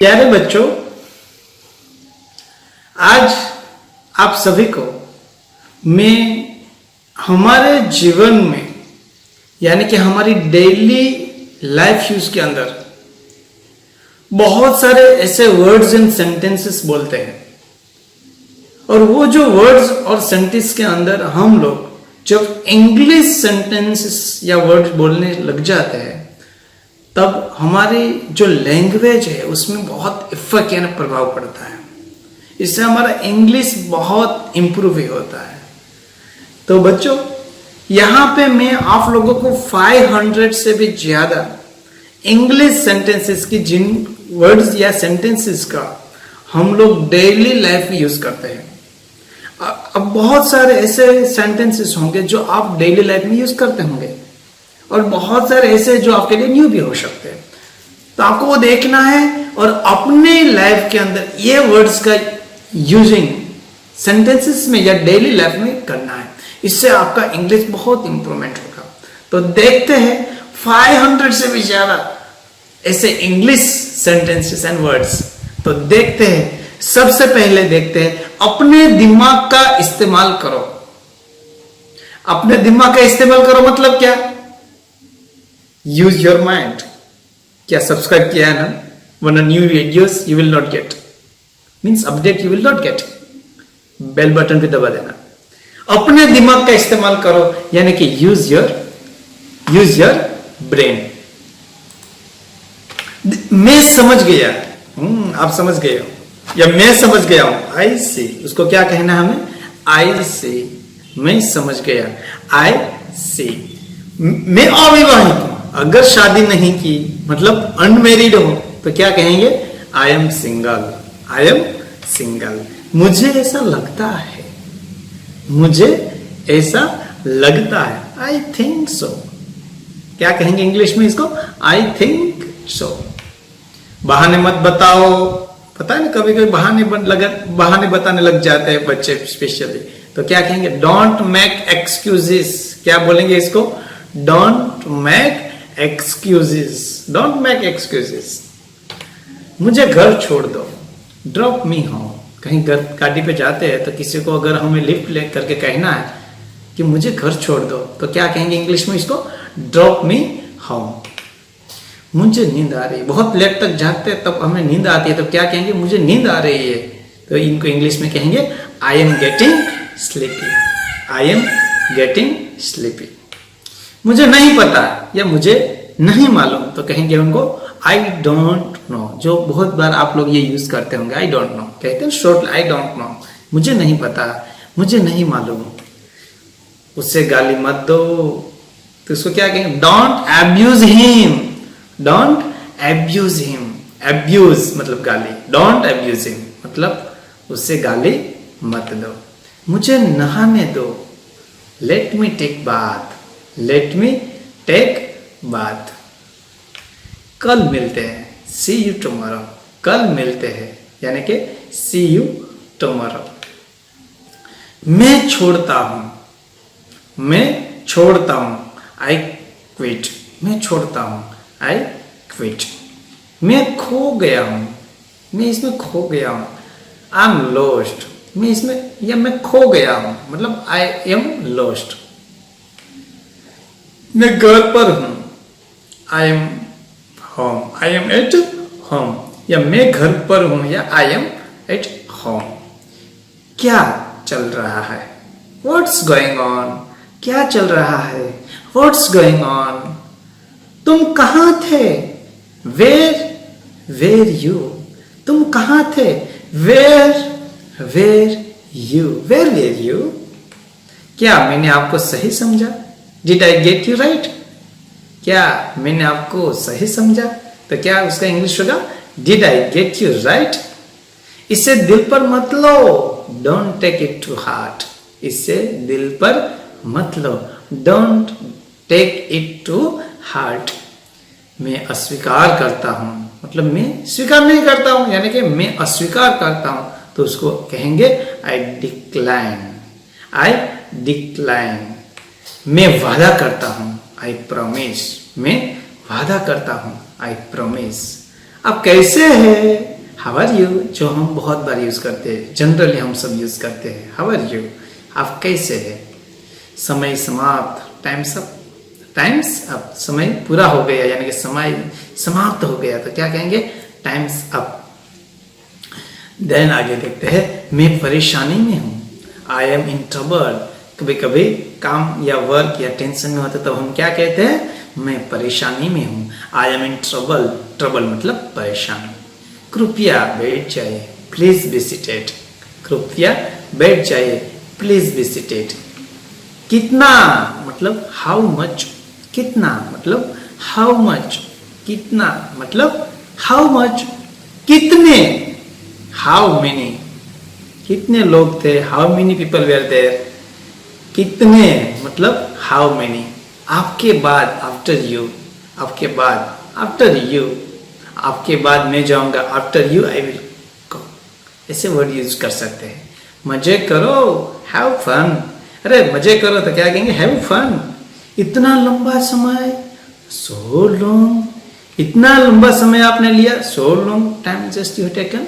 प्यारे बच्चों, आज आप सभी को मैं हमारे जीवन में यानी कि हमारी डेली लाइफ यूज के अंदर बहुत सारे ऐसे वर्ड्स एंड सेंटेंसेस बोलते हैं और वो जो वर्ड्स और सेंटेंस के अंदर हम लोग जब इंग्लिश सेंटेंसेस या वर्ड्स बोलने लग जाते हैं तब हमारी जो लैंग्वेज है उसमें बहुत इफेक्ट यानी प्रभाव पड़ता है। इससे हमारा इंग्लिश बहुत इम्प्रूव ही होता है। तो बच्चों, यहाँ पे मैं आप लोगों को 500 से भी ज्यादा इंग्लिश सेंटेंसेस की जिन वर्ड्स या सेंटेंसेस का हम लोग डेली लाइफ में यूज करते हैं। अब बहुत सारे ऐसे सेंटेंसेस होंगे जो आप डेली लाइफ में यूज करते होंगे और बहुत सारे ऐसे जो आपके लिए न्यू भी हो सकते हैं। तो आपको वो देखना है और अपने लाइफ के अंदर ये वर्ड्स का यूजिंग सेंटेंसेस में या डेली लाइफ में करना है। इससे आपका इंग्लिश बहुत इंप्रूवमेंट होगा। तो देखते हैं 500 से भी ज्यादा ऐसे इंग्लिश सेंटेंसेस एंड वर्ड्स। तो देखते हैं, सबसे पहले देखते हैं अपने दिमाग का इस्तेमाल करो। अपने दिमाग का इस्तेमाल करो मतलब क्या? Use your mind. क्या सब्सक्राइब किया है ना? वरना new videos you will not get, means update you will not get. Bell button पे दबा देना। अपने दिमाग का इस्तेमाल करो यानी कि यूज योर ब्रेन। मैं समझ गया, आप समझ गए हो या मैं समझ गया हूं। आई सी, उसको क्या कहना है हमें? आई सी। मैं समझ गया, आई सी। मैं अविवाहित हूं, अगर शादी नहीं की मतलब अनमेरिड हो तो क्या कहेंगे? I am single. I am single. मुझे ऐसा लगता है, मुझे ऐसा लगता है। I think so. क्या कहेंगे इंग्लिश में इसको? I think so. बहाने मत बताओ। पता है ना, कभी कभी बहाने बताने लग जाते हैं बच्चे स्पेशली। तो क्या कहेंगे? Don't make excuses. क्या बोलेंगे इसको? Don't make excuses. Don't make excuses. मुझे घर छोड़ दो। Drop me home. कहीं गाड़ी पे जाते हैं तो किसी को अगर हमें लिफ्ट ले करके कहना है कि मुझे घर छोड़ दो तो क्या कहेंगे इंग्लिश में इसको? Drop me home. मुझे नींद आ रही है। बहुत लेट तक जागते हैं तब हमें नींद आती है तो क्या कहेंगे? मुझे नींद आ रही है। तो इनको इंग्लिश में कहेंगे I am getting sleepy. I am getting sleepy. मुझे नहीं पता या मुझे नहीं मालूम तो कहेंगे उनको आई डोंट नो। जो बहुत बार आप लोग ये यूज करते होंगे, आई डोंट नो कहते हैं शॉर्ट, आई डोंट नो। मुझे नहीं पता, मुझे नहीं मालूम। उससे गाली मत दो तो उसको क्या कहेंगे? Don't abuse him. Don't abuse him. Abuse मतलब गाली। डोंट एब्यूज हिम मतलब उससे गाली मत दो। मुझे नहाने दो। Let me take bath. Let me take bath. कल मिलते हैं। See you tomorrow. कल मिलते हैं यानी कि सी यू टुमारो। मैं छोड़ता हूं। मैं छोड़ता हूं। I quit. मैं छोड़ता हूं। I quit. मैं खो गया हूं। मैं इसमें खो गया हूं। I am lost. मैं इसमें या मैं खो गया हूं मतलब आई एम लॉस्ट। मैं घर पर हूं। I am home. I am at home. या मैं घर पर हूं या आई एम एट होम। क्या चल रहा है? What's going on. क्या चल रहा है? What's going on. तुम कहां थे? Where you. तुम कहां थे? Where you. क्या मैंने आपको सही समझा? Did I get you right? क्या मैंने आपको सही समझा? तो क्या उसका इंग्लिश होगा? Did I get you right? इसे दिल पर मत लो। Don't take it to heart. इसे दिल पर मत लो। Don't take it to heart. मैं अस्वीकार करता हूं मतलब मैं स्वीकार नहीं करता हूं यानी कि मैं अस्वीकार करता हूं तो उसको कहेंगे आई डिक्लाइन। आई डिक्लाइन। मैं वादा करता हूं। I promise. मैं वादा करता हूं। I promise. आप कैसे हैं? हाउ आर यू, जो हम बहुत बार यूज करते हैं, जनरली हम सब यूज करते हैं। हाउ आर यू, आप कैसे हैं। समय समाप्त, टाइम्स अप, टाइम्स अप, समय पूरा हो गया यानी कि समय समाप्त हो गया, तो क्या कहेंगे, टाइम्स अप। देन आगे देखते हैं, मैं परेशानी में हूं, आई एम इन ट्रबल। कभी कभी काम या वर्क या टेंशन में होता तब हम क्या कहते हैं, मैं परेशानी में हूं, I M in trouble. Trouble मतलब परेशानी। कृपया बैठ जाइए, प्लीज बी सीटेड। कृपया बैठ जाइए, प्लीज बी सीटेड। कितना मतलब हाउ मच, कितना मतलब हाउ मच, कितना मतलब हाउ मच, कितने, हाउ मेनी, कितने लोग थे, how many people were there. कितने मतलब हाउ मेनी। आपके बाद, आफ्टर यू, आपके बाद, आफ्टर यू, आपके बाद मैं जाऊंगा, after you I will go. ऐसे वर्ड यूज कर सकते हैं। मजे करो, हैव फन। अरे मजे करो तो क्या कहेंगे, हैव फन। इतना लंबा समय, सो लॉन्ग। इतना लंबा समय आपने लिया, so long time just you taken.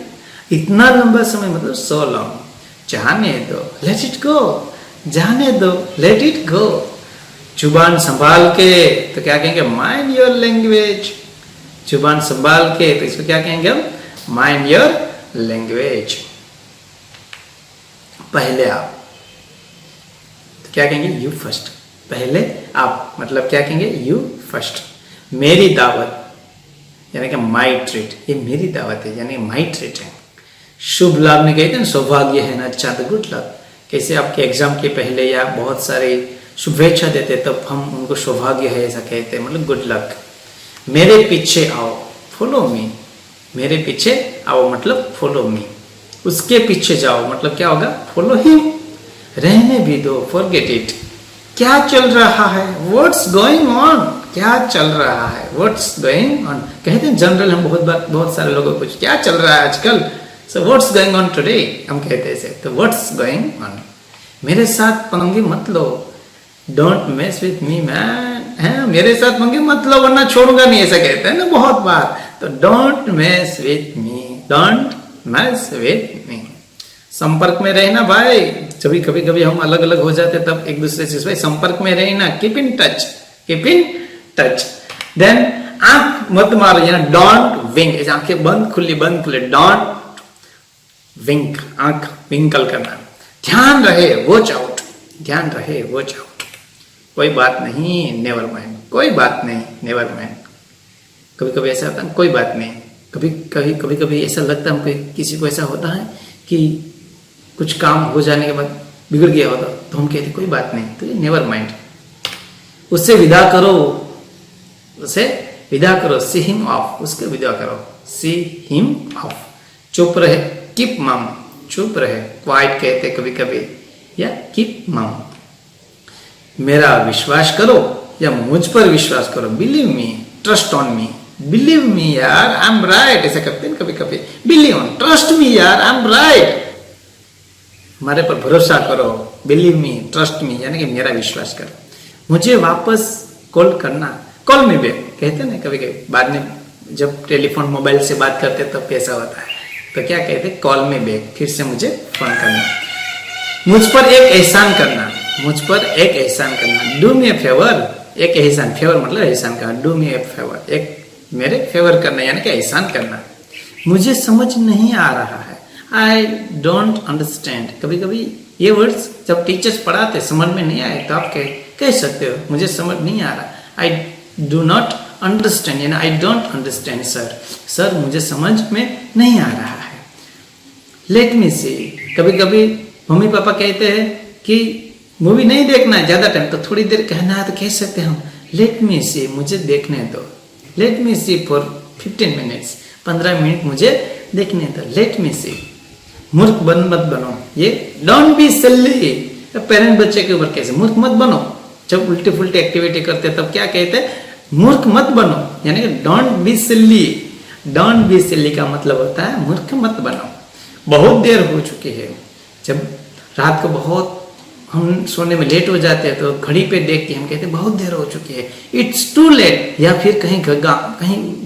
इतना लंबा समय मतलब सो लॉन्ग। जाने दो, लेट इट गो, जाने दो, लेट इट गो। जुबान संभाल के तो क्या कहेंगे, माइंड योर लैंग्वेज। जुबान संभाल के तो इसको क्या कहेंगे हम, माइंड योर लैंग्वेज। पहले आप तो क्या कहेंगे, यू फर्स्ट। पहले आप मतलब क्या कहेंगे, यू फर्स्ट। मेरी दावत यानी कि माई ट्रीट, ये मेरी दावत है यानी माई ट्रीट है। शुभ लाभ में कहते हैं सौभाग्य है ना, अच्छा तो गुड लक। कैसे आपके एग्जाम के पहले या बहुत सारे शुभेच्छा देते तब हम उनको सौभाग्य है ऐसा कहते हैं, मतलब गुड लक। मेरे पीछे आओ, फॉलो मी। मेरे पीछे आओ मतलब फॉलो मी। उसके पीछे जाओ मतलब क्या होगा, फॉलो हिम। रहने भी दो, फॉरगेट इट। क्या चल रहा है, व्हाट्स गोइंग ऑन। क्या चल रहा है, व्हाट्स गोइंग ऑन। कहते हैं जनरल हम बहुत सारे लोगों को पूछ क्या चल रहा है आजकल, so what's going on today हम कहते हैं, तो व्हाट्स गोइंग ऑन। मेरे साथ पंगे मत लो, don't mess with me man. है मेरे साथ पंगे मत लो वरना छोड़ूंगा नहीं, ऐसा कहते हैं ना बहुत बार। तो don't mess with me, don't mess with मी। संपर्क में रहना भाई, कभी कभी हम अलग अलग हो जाते तब एक दूसरे से भाई संपर्क में रहना, keep in touch, keep in touch. Then आंख मत मारो, यानी डोंट विंक। आंखें बंद खुली बंद खुले, डोंट विंक, आंख विंकल करना। ध्यान रहे, वॉच आउट, ध्यान रहे, वॉच आउट। कोई बात नहीं, नेवर माइंड, कोई बात नहीं, नेवर माइंड। कभी कभी ऐसा होता है, कोई बात नहीं। कभी कभी ऐसा लगता है हमको, किसी को ऐसा होता है कि कुछ काम हो जाने के बाद बिगड़ गया होता तो हम कहते कोई बात नहीं, तो ये नेवर माइंड। उससे विदा करो, उसे विदा करो, सी हिम ऑफ, उसके विदा करो, सी हिम ऑफ। चुप रहे, कीप मम, चुप रहे, क्वाइट कहते कभी कभी, या कीप मम। मेरा विश्वास करो या मुझ पर विश्वास करो, believe me, trust on me. Believe me यार, आई एम राइट, ऐसा करते हैं कभी कभी। बिलीव ऑन, ट्रस्ट मी यार, आई एम राइट, हमारे पर भरोसा करो। बिलीव मी, ट्रस्ट मी यानी कि मेरा विश्वास करो। मुझे वापस कॉल करना, कॉल मी बैक कहते हैं ना कभी कभी, बाद में जब टेलीफोन मोबाइल से बात करते तब कैसा होता है, तो क्या कहते हैं, कॉल मी बैक, फिर से मुझे फोन करना। मुझ पर एक एहसान करना, मुझ पर एक एहसान करना, डू मी ए फेवर। एक एहसान, फेवर मतलब एहसान करना, डू मी ए फेवर, एक मेरे फेवर करना यानी कि एहसान करना। मुझे समझ नहीं आ रहा है, आई डोंट अंडरस्टैंड। कभी कभी ये वर्ड्स जब टीचर्स पढ़ाते समझ में नहीं आए तो आप कह सकते हो मुझे समझ नहीं आ रहा, आई डू नॉट अंडरस्टैंड यानी I don't understand sir, sir मुझे समझ में नहीं आ रहा है। लेट मी सी, कभी कभी मम्मी पापा कहते हैं कि मूवी नहीं देखना है ज्यादा टाइम, तो थोड़ी देर कहना है तो कह सकते हैं हम लेट मी सी, मुझे देखने दो। Let me see for 15 minutes, 15 minute मुझे देखने दो, लेट मी सी। मूर्ख मत बनो, ये डोंट बी सिली। पेरेंट बच्चे के ऊपर कैसे, मूर्ख मत बनो। जब उल्टी फुल्टी एक्टिविटी करते तब क्या कहते हैं, मूर्ख मत बनो, यानी कि don't be silly. Don't be silly का मतलब होता है मूर्ख मत बनो। बहुत देर हो चुकी है, जब रात को बहुत हम सोने में लेट हो जाते हैं तो घड़ी पे देख के हम कहते हैं बहुत देर हो चुकी है, इट्स टू लेट। या फिर कहीं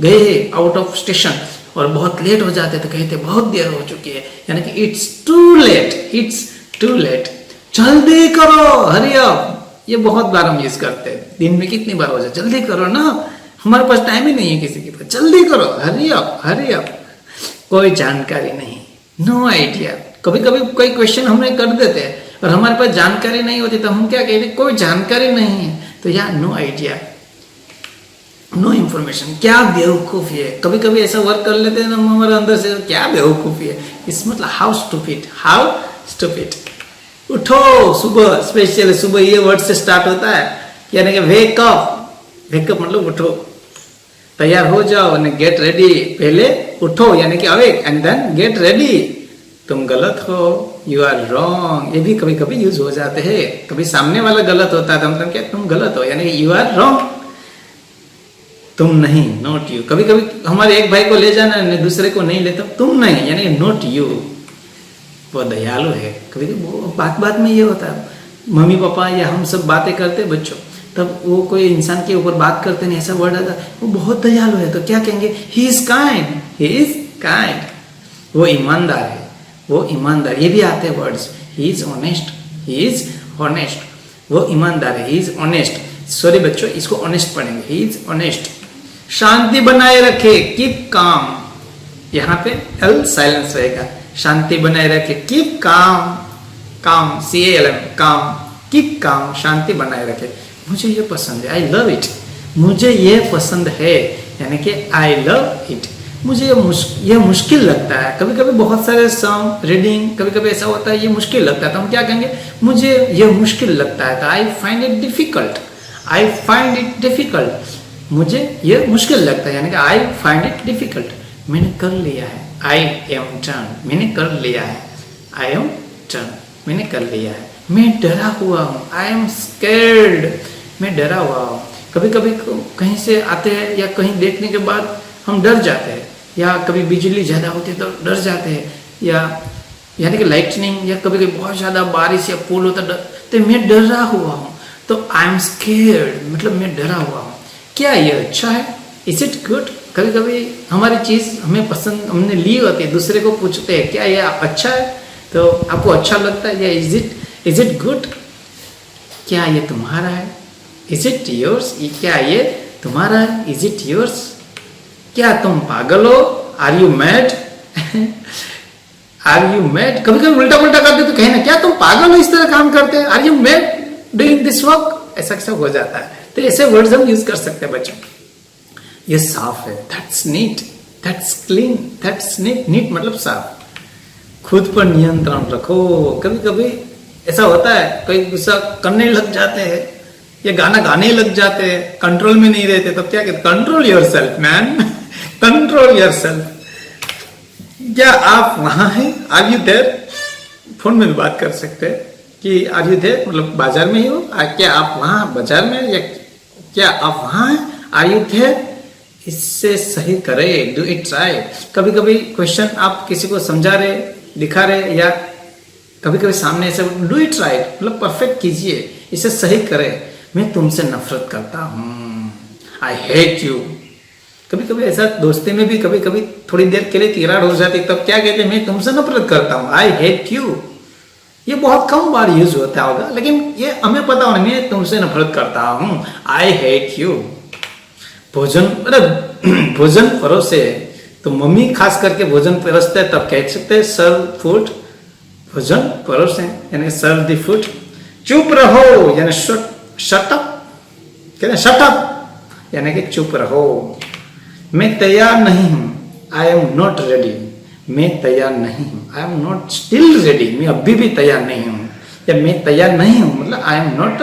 गए आउट ऑफ स्टेशन और बहुत लेट हो जाते तो कहते बहुत देर हो चुकी है, यानी कि it's too late, it's too late, जल्दी करो, हरी अप। ये बहुत बार हम यूज करते हैं, दिन में कितनी बार हो जाए, जल्दी करो ना, हमारे पास टाइम ही नहीं है किसी के पास, जल्दी करो, हरी अप, हरी अप। कोई जानकारी नहीं, नो आइडिया। कभी कभी कोई क्वेश्चन हमने कर देते हैं और हमारे पास जानकारी नहीं होती तो हम क्या कहते हैं, कोई जानकारी नहीं है, तो यार नो आइडिया, नो इन्फॉर्मेशन। क्या बेवकूफी है, कभी कभी ऐसा वर्क कर लेते हैं ना हमारे अंदर से, क्या बेवकूफी है, इस मतलब हाउ स्टूपिड, हाउ स्टूपिड। उठो सुबह, स्पेशली सुबह ये वर्ड से स्टार्ट होता है, यानी कि वेक अप, वेकअप मतलब उठो, तैयार हो जाओ, गेट रेडी, पहले उठो यानी कि awake and then get ready. तुम गलत हो, यू आर रॉन्ग, ये भी कभी कभी यूज हो जाते हैं। कभी सामने वाला गलत होता है तो हम क्या, तुम गलत हो, यानी यू आर रॉन्ग, तुम नहीं, नॉट यू। कभी कभी हमारे एक भाई को ले जाना दूसरे को नहीं लेता, तुम नहीं, यानी नॉट यू। वो दयालु है। कभी कभी बात बात में ये होता है, मम्मी पापा या हम सब बातें करते बच्चों, तब वो कोई इंसान के ऊपर बात करते नहीं, ऐसा वर्ड आता, वो बहुत दयालु है, तो क्या कहेंगे, he is kind, he is kind, वो ईमानदार है, वो ईमानदार। ये भी आते हैं words, he is honest, he is honest, वो ईमानदार है, ही इज ऑनेस्ट। सॉरी बच्चों, इसको ऑनेस्ट पढ़ेंगे, ही इज ऑनेस्ट। शांति बनाए रखे, कीप काम, यहाँ पे एल साइलेंस रहेगा, शांति बनाए रखे, कीप काम, काम CALM, काम, कीप काम, शांति बनाए रखे। मुझे ये पसंद है, आई लव इट, मुझे ये पसंद है, यानी कि आई लव इट। मुझे ये मुश्किल लगता है, कभी कभी बहुत सारे सॉन्ग रीडिंग, कभी कभी ऐसा होता है ये मुश्किल लगता है, तो हम क्या कहेंगे, मुझे ये मुश्किल लगता है, तो I find it difficult, I find it difficult, मुझे ये मुश्किल लगता है, यानी कि आई फाइंड इट डिफिकल्ट। मैंने कर लिया है, आई एम डन, मैंने कर लिया है, आई एम डन, मैंने कर लिया है। मैं डरा हुआ हूँ, आई एम स्कैर्ड, मैं डरा हुआ हूँ। कभी कभी कहीं से आते हैं या कहीं देखने के बाद हम डर जाते हैं, या कभी बिजली ज़्यादा होती है तो डर जाते हैं, या यानी कि लाइटनिंग, या कभी कभी बहुत ज़्यादा बारिश या पुल होता डर, तो मैं डरा हुआ हूँ, तो आई एम स्कैर्ड, मतलब मैं डरा हुआ हूँ। क्या ये अच्छा है, इज इट गुड? कभी कभी हमारी चीज़ हमें पसंद, हमने ली होती है, दूसरे को पूछते हैं क्या ये अच्छा है, तो आपको अच्छा लगता है, या इज इट गुड, क्या ये तुम्हारा है, इज इट योर्स, क्या ये तुम्हारा है, इज इट योर्स, क्या तुम पागल हो, are you mad, are you mad. कभी कभी उल्टा उल्टा करते तो कहना, क्या तुम पागल हो इस तरह काम करते हैं, are you mad doing this work, ऐसा कैसा हो जाता है। तो ऐसे वर्ड्स हम यूज कर सकते हैं बच्चों। ये साफ है, that's neat, that's clean, that's neat, neat मतलब साफ। खुद पर नियंत्रण रखो। कभी कभी ऐसा होता है, कोई गुस्सा करने लग जाते हैं या गाना गाने लग जाते हैं, कंट्रोल में नहीं रहते, तब क्या कहते, control yourself man, control yourself. क्या आप वहां हैं, आर यू देयर? फोन में भी बात कर सकते हैं कि आर यू देयर, मतलब बाजार में ही हो, क्या आप वहां बाजार में, या क्या आप वहां हैं, आर यू देयर? इससे सही करे, डू इट ट्राई। कभी कभी क्वेश्चन आप किसी को समझा रहे, दिखा रहे, या कभी कभी सामने से डू इट राइट, मतलब परफेक्ट कीजिए, इसे सही करे। मैं तुमसे नफरत करता हूँ, आई हेट यू। कभी कभी ऐसा दोस्ती में भी कभी कभी थोड़ी देर के लिए तिराड़ हो जाती, तब क्या कहते हैं, मैं तुमसे नफरत करता हूँ, आई हेट यू। ये बहुत कम बार यूज होता होगा, लेकिन ये हमें पता होना, मैं तुमसे नफरत करता हूँ, आई हेट यू। भोजन, अरे भोजन परोसे, तो मम्मी खास करके भोजन परोसते हैं, तब कह सकते हैं सर्व फूड, भोजन परोसे, यानी सर्व द फूड। चुप रहो, यानी शट अप, कहते हैं शट अप, यानी कि चुप रहो। मैं तैयार नहीं हूं, आई एम नॉट रेडी, मैं तैयार नहीं हूं, I am not still ready, मैं अभी भी तैयार नहीं हूं, या मैं तैयार नहीं हूं मतलब आई एम नॉट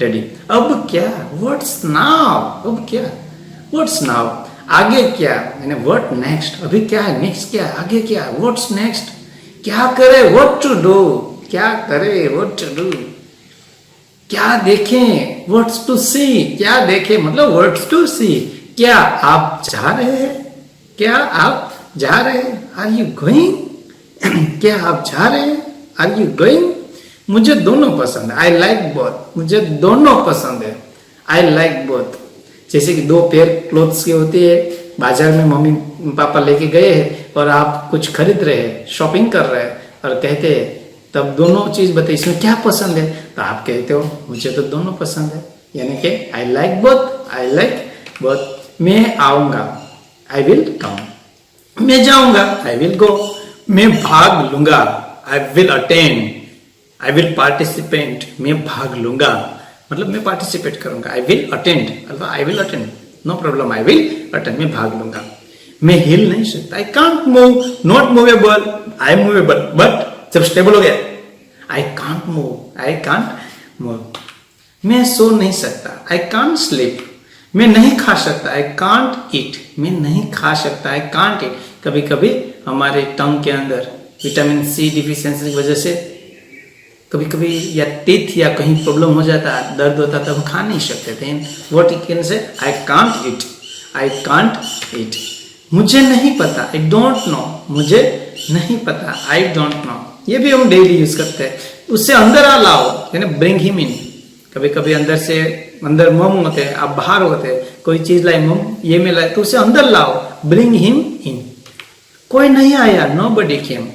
रेडी। अब क्या, व्हाट्स नाउ, अब क्या, व्हाट्स नाउ, आगे क्या, यानी व्हाट नेक्स्ट, अभी क्या है, नेक्स्ट क्या, आगे क्या, व्हाट्स नेक्स्ट, क्या करे, व्हाट टू डू, क्या करे, व्हाट टू डू, क्या देखें, व्हाट्स टू सी, क्या देखें मतलब व्हाट्स टू सी, क्या आप जा रहे हैं, क्या आप जा रहे हैं, आर यू गोइंग, क्या आप जा रहे हैं, आर यू गोइंग। मुझे दोनों पसंद है, आई लाइक बोथ, मुझे दोनों पसंद है, आई लाइक बोथ। जैसे कि दो पेयर क्लोथ्स की होती है, बाजार में मम्मी पापा लेके गए हैं और आप कुछ खरीद रहे हैं, शॉपिंग कर रहे हैं और कहते हैं, तब दोनों चीज बताइए इसमें क्या पसंद है, तो आप कहते हो मुझे तो दोनों पसंद है, यानी कि आई लाइक बोथ। मैं आऊंगा, आई विल कम। मैं जाऊंगा, आई विल गो। मैं भाग लूंगा, आई will attend. I will participate, मैं भाग लूंगा मतलब मैं पार्टिसिपेट करूंगा। आई विल अटेंड अथवा I will attend, no problem, I will attend, मैं भाग लूंगा। मैं हिल नहीं सकता, I can't move, not movable, I am movable, but जब स्टेबल हो गया, आई कांट मूव। मैं सो नहीं सकता, आई कांट स्लीप। मैं नहीं खा सकता, आई कांट ईट, मैं नहीं खा सकता, आई कांट ईट। कभी कभी हमारे टंग के अंदर विटामिन सी डिफिशियंसी की वजह से कभी कभी या टीथ या कहीं प्रॉब्लम हो जाता है, दर्द होता है, तब हम खा नहीं सकते थे। What you can say, I can't eat. मुझे नहीं पता, आई डोंट नो, मुझे नहीं पता, आई डोंट नो। ये भी हम डेली यूज करते हैं। उससे अंदर आ लाओ, यानी ब्रिंग हिम इन। कभी कभी अंदर मम होते हैं, आप बाहर होते हैं, कोई चीज लाए मम, ये में लाए, तो उसे अंदर लाओ, ब्रिंग हिम इन। कोई नहीं आया, नोबडी केम।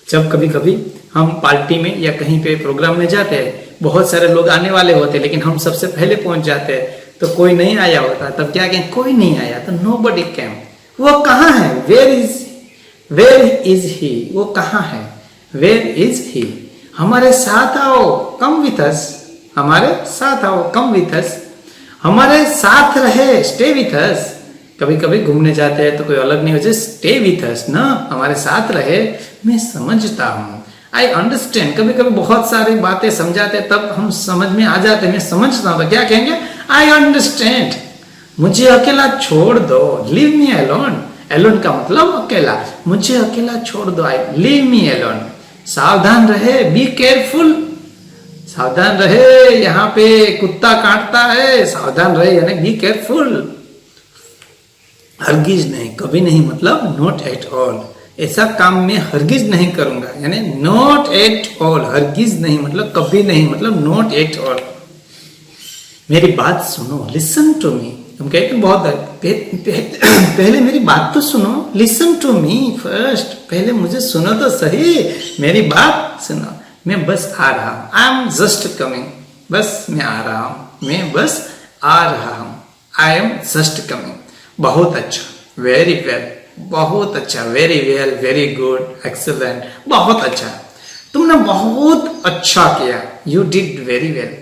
जब कभी कभी हम पार्टी में या कहीं पे प्रोग्राम में जाते हैं, बहुत सारे लोग आने वाले होते हैं, लेकिन हम सबसे पहले पहुंच जाते हैं, तो कोई नहीं आया होता, तब क्या कहें, कोई नहीं आया, तो नोबडी केम। वो कहाँ है, वेयर इज ही, वो कहाँ है, वेयर इज ही। हमारे साथ आओ, कम विथ अस, हमारे साथ आओ, कम विथ अस। हमारे साथ रहे, स्टे विथ अस। कभी कभी घूमने जाते हैं तो कोई अलग नहीं हो जाए, स्टे विथ अस ना, हमारे साथ रहे। मैं समझता हूँ, आई अंडरस्टैंड। कभी कभी बहुत सारी बातें समझाते हैं, तब हम समझ में आ जाते हैं, मैं समझता हूँ, तो क्या कहेंगे, आई अंडरस्टैंड। मुझे अकेला छोड़ दो, लीव मी अलोन। एलोन का मतलब अकेला, मुझे अकेला छोड़ दो, आई लीव मी अलोन। सावधान रहे, बी केयरफुल। सावधान रहे, यहाँ पे कुत्ता काटता है, सावधान रहे, यानी बी केयरफुल। हरगिज नहीं, कभी नहीं, मतलब नॉट एट ऑल। ऐसा काम मैं हरगिज नहीं करूंगा, यानी नॉट एट ऑल। हरगिज नहीं मतलब कभी नहीं, मतलब नॉट एट ऑल। मेरी बात सुनो, लिसन टू मी। हम कहते हैं बहुत पहले मेरी बात तो सुनो, लिसन टू मी फर्स्ट। पहले मुझे सुनो तो सही, मेरी बात सुनो। मैं बस आ रहा हूं, आई एम जस्ट कमिंग। बस मैं आ रहा हूं, मैं बस आ रहा हूं, आई एम जस्ट कमिंग। बहुत अच्छा, वेरी वेल, बहुत अच्छा, very well, very good, excellent, बहुत अच्छा, तुमने बहुत अच्छा किया, यू डिड वेरी वेल।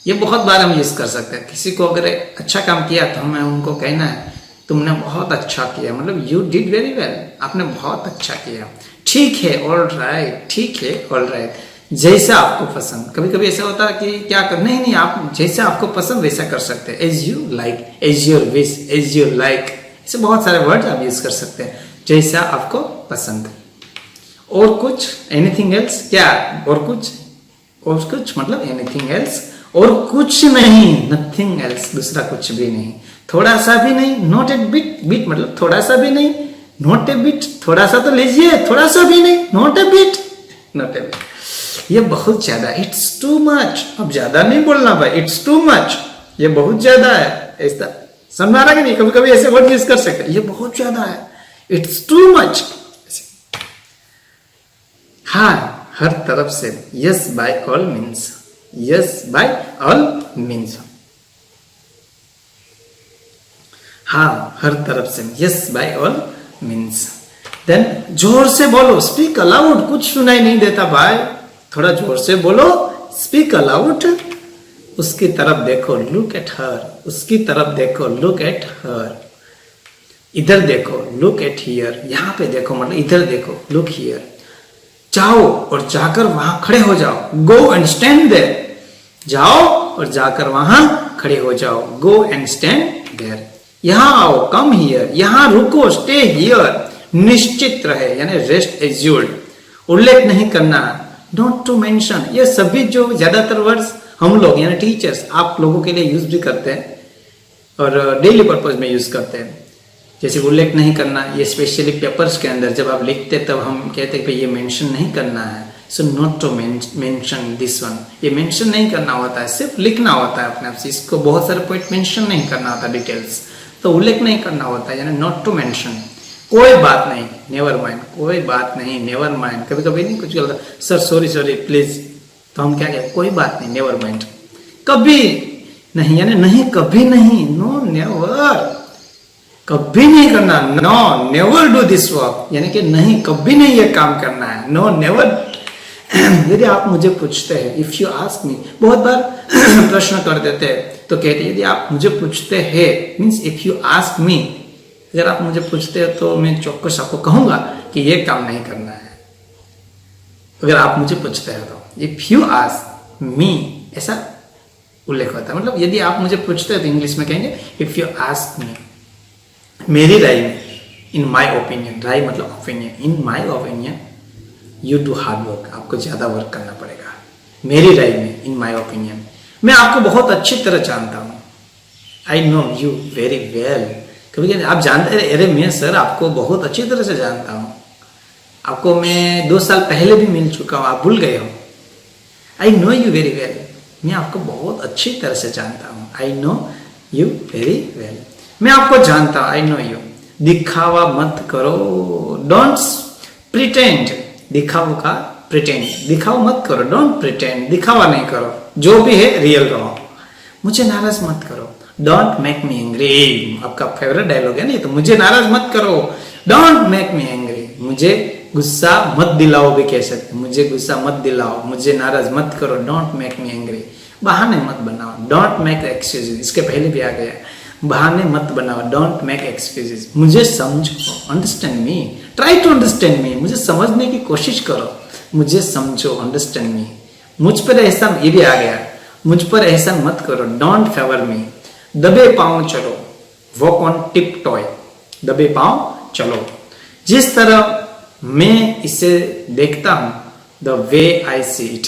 ये बहुत बार हम यूज कर सकते हैं। किसी को अगर अच्छा काम किया तो हमें उनको कहना है तुमने बहुत अच्छा किया, मतलब यू डिड वेरी वेल, आपने बहुत अच्छा किया। ठीक है, ऑल राइट, ठीक है, ऑल राइट, जैसा आपको पसंद। कभी कभी ऐसा होता है कि क्या कर, नहीं, आप जैसा आपको पसंद वैसा कर सकते हैं। As you like, as your wish, as you like, ऐसे बहुत सारे वर्ड आप यूज कर सकते हैं, जैसा आपको पसंद। और कुछ, एनीथिंग एल्स, क्या और कुछ मतलब एनीथिंग एल्स, और कुछ नहीं, नथिंग एल्स, दूसरा कुछ भी नहीं, थोड़ा सा भी नहीं, नॉट ए बिट, बिट मतलब थोड़ा सा भी नहीं, नॉट ए बिट, थोड़ा सा तो लीजिए, थोड़ा सा भी नहीं, not a bit, not a bit. ये बहुत ज्यादा, इट्स टू मच। अब ज्यादा नहीं बोलना भाई, इट्स टू मच, ये बहुत ज्यादा है। ऐसा समझ आ रहा कि नहीं, कभी कभी ऐसे वर्ड यूज कर सकते हैं, ये बहुत ज्यादा है, इट्स टू मच। हाँ, हर तरफ से, yes by all means, yes by all means. हाँ, हर तरफ से, yes by all means. Then जोर से बोलो, स्पीक अलाउड। कुछ सुनाई नहीं देता भाई, थोड़ा जोर से बोलो, स्पीक अलाउड। उसकी तरफ देखो, लुक एट हर। उसकी तरफ देखो, लुक एट हर। इधर देखो, लुक एट हियर। यहां पे देखो मतलब इधर देखो, लुक हियर। जाओ और जाकर वहां खड़े हो जाओ, गो एंड स्टैंड देयर। जाओ और जाकर वहां खड़े हो जाओ, गो एंड स्टैंड देयर। यहां आओ, कम हियर। यहां रुको, स्टे हियर। निश्चित रहे, यानी रेस्ट एज्यूर्ड। उल्लेख नहीं करना, नॉट टू मेंशन। ये सभी जो ज्यादातर वर्ड्स हम लोग यानी टीचर्स आप लोगों के लिए यूज भी करते हैं और डेली पर्पज में यूज करते हैं। जैसे उल्लेख नहीं करना, ये स्पेशली पेपर्स के अंदर जब आप लिखते तब हम कहते हैं कि ये मेंशन नहीं करना है, so not to mention this one. ये मेंशन नहीं करना होता है, सिर्फ लिखना होता है अपने आप से। इसको बहुत सारे पॉइंट मेंशन नहीं करना होता, डिटेल्स। तो उल्लेख नहीं करना होता है, यानी नॉट टू मेंशन। कोई बात नहीं, नेवर माइंड, कोई बात नहीं, नेवर माइंड। कभी कभी नहीं कुछ गलत, सर सॉरी प्लीज, तो हम क्या कहते, कोई बात नहीं, नेवर माइंड। कभी नहीं, यानी नहीं, कभी नहीं, नो नेवर, कभी नहीं करना, no never do this work, यानी कि नहीं, कभी नहीं ये काम करना है, नो नेवर। यदि आप मुझे पूछते हैं, इफ यू आस्क मी, बहुत बार प्रश्न कर देते हैं तो कहते हैं यदि आप मुझे पूछते हैं, means if you ask me, अगर आप मुझे पूछते हो तो मैं चौक्कस आपको कहूंगा कि ये काम नहीं करना है। अगर आप मुझे पूछते हैं तो इफ यू आस्क मी, ऐसा उल्लेख होता है। मतलब यदि आप मुझे पूछते हैं तो इंग्लिश में कहेंगे इफ यू आस्क मी। मेरी राय में, इन माई ओपिनियन, राय मतलब opinion, in my opinion you do hard work, आपको ज्यादा वर्क करना पड़ेगा। मेरी राय में, इन माई ओपिनियन, मैं आपको बहुत अच्छी तरह जानता हूं, I know you very well. कभी कभी आप जानते हैं, अरे मैं सर आपको बहुत अच्छी तरह से जानता हूं, आपको मैं 2 साल पहले भी मिल चुका हूं, आप भूल गए हो। I know you very well, मैं आपको बहुत अच्छी तरह से जानता हूं, I know you very well. मैं आपको जानता हूं, आई नो यू। दिखावा मत करो, डोंट प्रिटेंड, दिखावा का प्रिटेंड, दिखावा मत करो, डोंट प्रिटेंड, दिखावा नहीं करो, जो भी है रियल रहो। मुझे नाराज मत करो, डोंट मेक मी एंग्री, आपका फेवरेट डायलॉग है नहीं, तो मुझे नाराज मत करो, डोंट मेक मी एंग्री, मुझे गुस्सा मत दिलाओ भी कह सकते, मुझे गुस्सा मत दिलाओ, मुझे नाराज मत करो, डोंट मेक मी एंग्री। बहाने मत बनाओ, डोंट मेक एक्सक्यूजेस, इसके पहले भी आ गया, बहाने मत बनाओ, डोंट मेक एक्सक्यूजेस। मुझे समझो, understand me, try to understand me, मुझे समझने की कोशिश करो, मुझे समझो, अंडरस्टैंड मी। मुझ पर एहसान, ये भी आ गया, मुझ पर एहसान मत करो, डोंट फेवर मी। दबे पांव चलो, वॉक ऑन टिप टॉय, दबे पांव चलो। जिस तरह मैं इसे देखता हूं, the way I see it,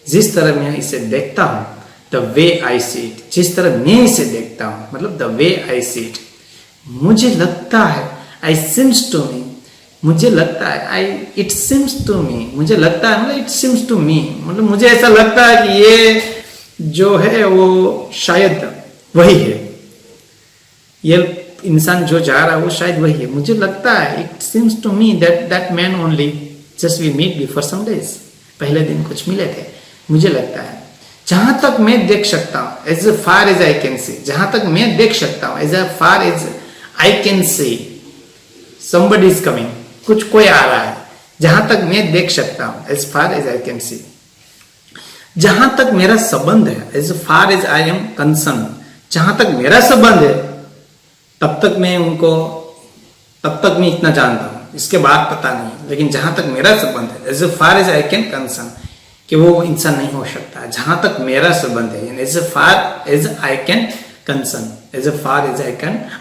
जिस तरह मैं इसे देखता हूं, the way I see it, जिस तरह मैं इसे देखता हूं, मतलब the way I see it. मुझे लगता है, आई सिम्स टू मी, मुझे लगता है, आई इट सिम्स टू मी, मुझे लगता है मतलब इट सिम्स टू मी, मतलब मुझे ऐसा लगता है कि ये जो है वो शायद वही है, ये इंसान जो जा रहा है वो शायद वही है, मुझे लगता है, it seems to me that man only just we meet before some days, पहले दिन कुछ मिले थे, मुझे लगता है। जहां तक मैं देख सकता हूं, as far as I can see, जहां तक मैं देख सकता हूं, as far as I can see, somebody is coming, कुछ कोई आ रहा है, जहां तक मैं देख सकता हूं, as far as I can see. जहां तक मेरा संबंध है, as far as I am concern, जहां तक मेरा संबंध है तब तक मैं उनको, तब तक मैं इतना जानता हूं, इसके बाद पता नहीं, लेकिन जहां तक मेरा संबंध है, as far as I can concern, कि वो इंसान नहीं हो सकता, जहां तक मेरा संबंध है, as far as I can concern, as far as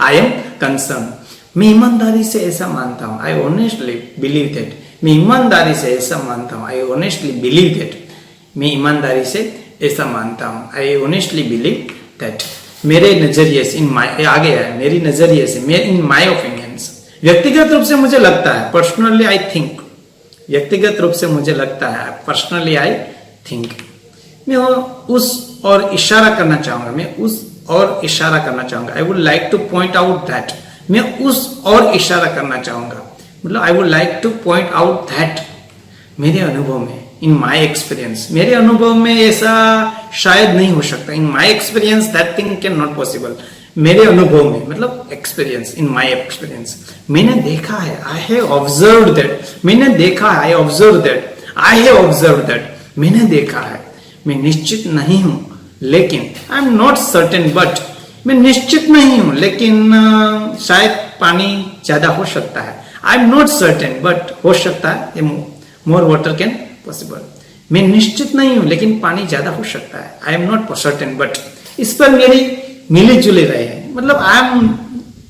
I am concern. मैं ईमानदारी से ऐसा मानता हूं, आई ऑनेस्टली बिलीव दैट, मैं ईमानदारी से ऐसा मानता हूं, आई ऑनेस्टली बिलीव दैट, मैं ईमानदारी से ऐसा मानता हूं, आई ऑनेस्टली बिलीव दैट। मेरे नजरिए से, इन माई आ गया है, मेरी नजरिए से, मेरे इन माई ओपिनियंस, व्यक्तिगत रूप से मुझे लगता है, पर्सनली आई थिंक, व्यक्तिगत रूप से मुझे लगता है, पर्सनली आई थिंक। मैं उस और इशारा करना चाहूंगा, मैं उस और इशारा करना चाहूंगा, I would like two point out that, मैं उस और इशारा करना चाहूंगा, मतलब I would like two point out that. मेरे अनुभव में, इन माई एक्सपीरियंस, मेरे अनुभव में ऐसा शायद नहीं हो सकता, in my experience that thing can not possible. मेरे अनुभव में मतलब एक्सपीरियंस, इन माई एक्सपीरियंस, मैंने देखा है, आई हैव ऑब्जर्व्ड दैट, मैंने देखा है, I observe that, I have observe that, मैंने देखा है। मैं निश्चित नहीं हूं लेकिन, I am not certain but, मैं निश्चित नहीं हूं लेकिन शायद पानी ज्यादा हो सकता है, I am not certain but, हो सकता है मोर वाटर कैन पॉसिबल। मैं निश्चित नहीं हूं लेकिन पानी ज्यादा हो सकता है, I am not certain but. इस पर मेरी मिली जुली रही है, मतलब आई एम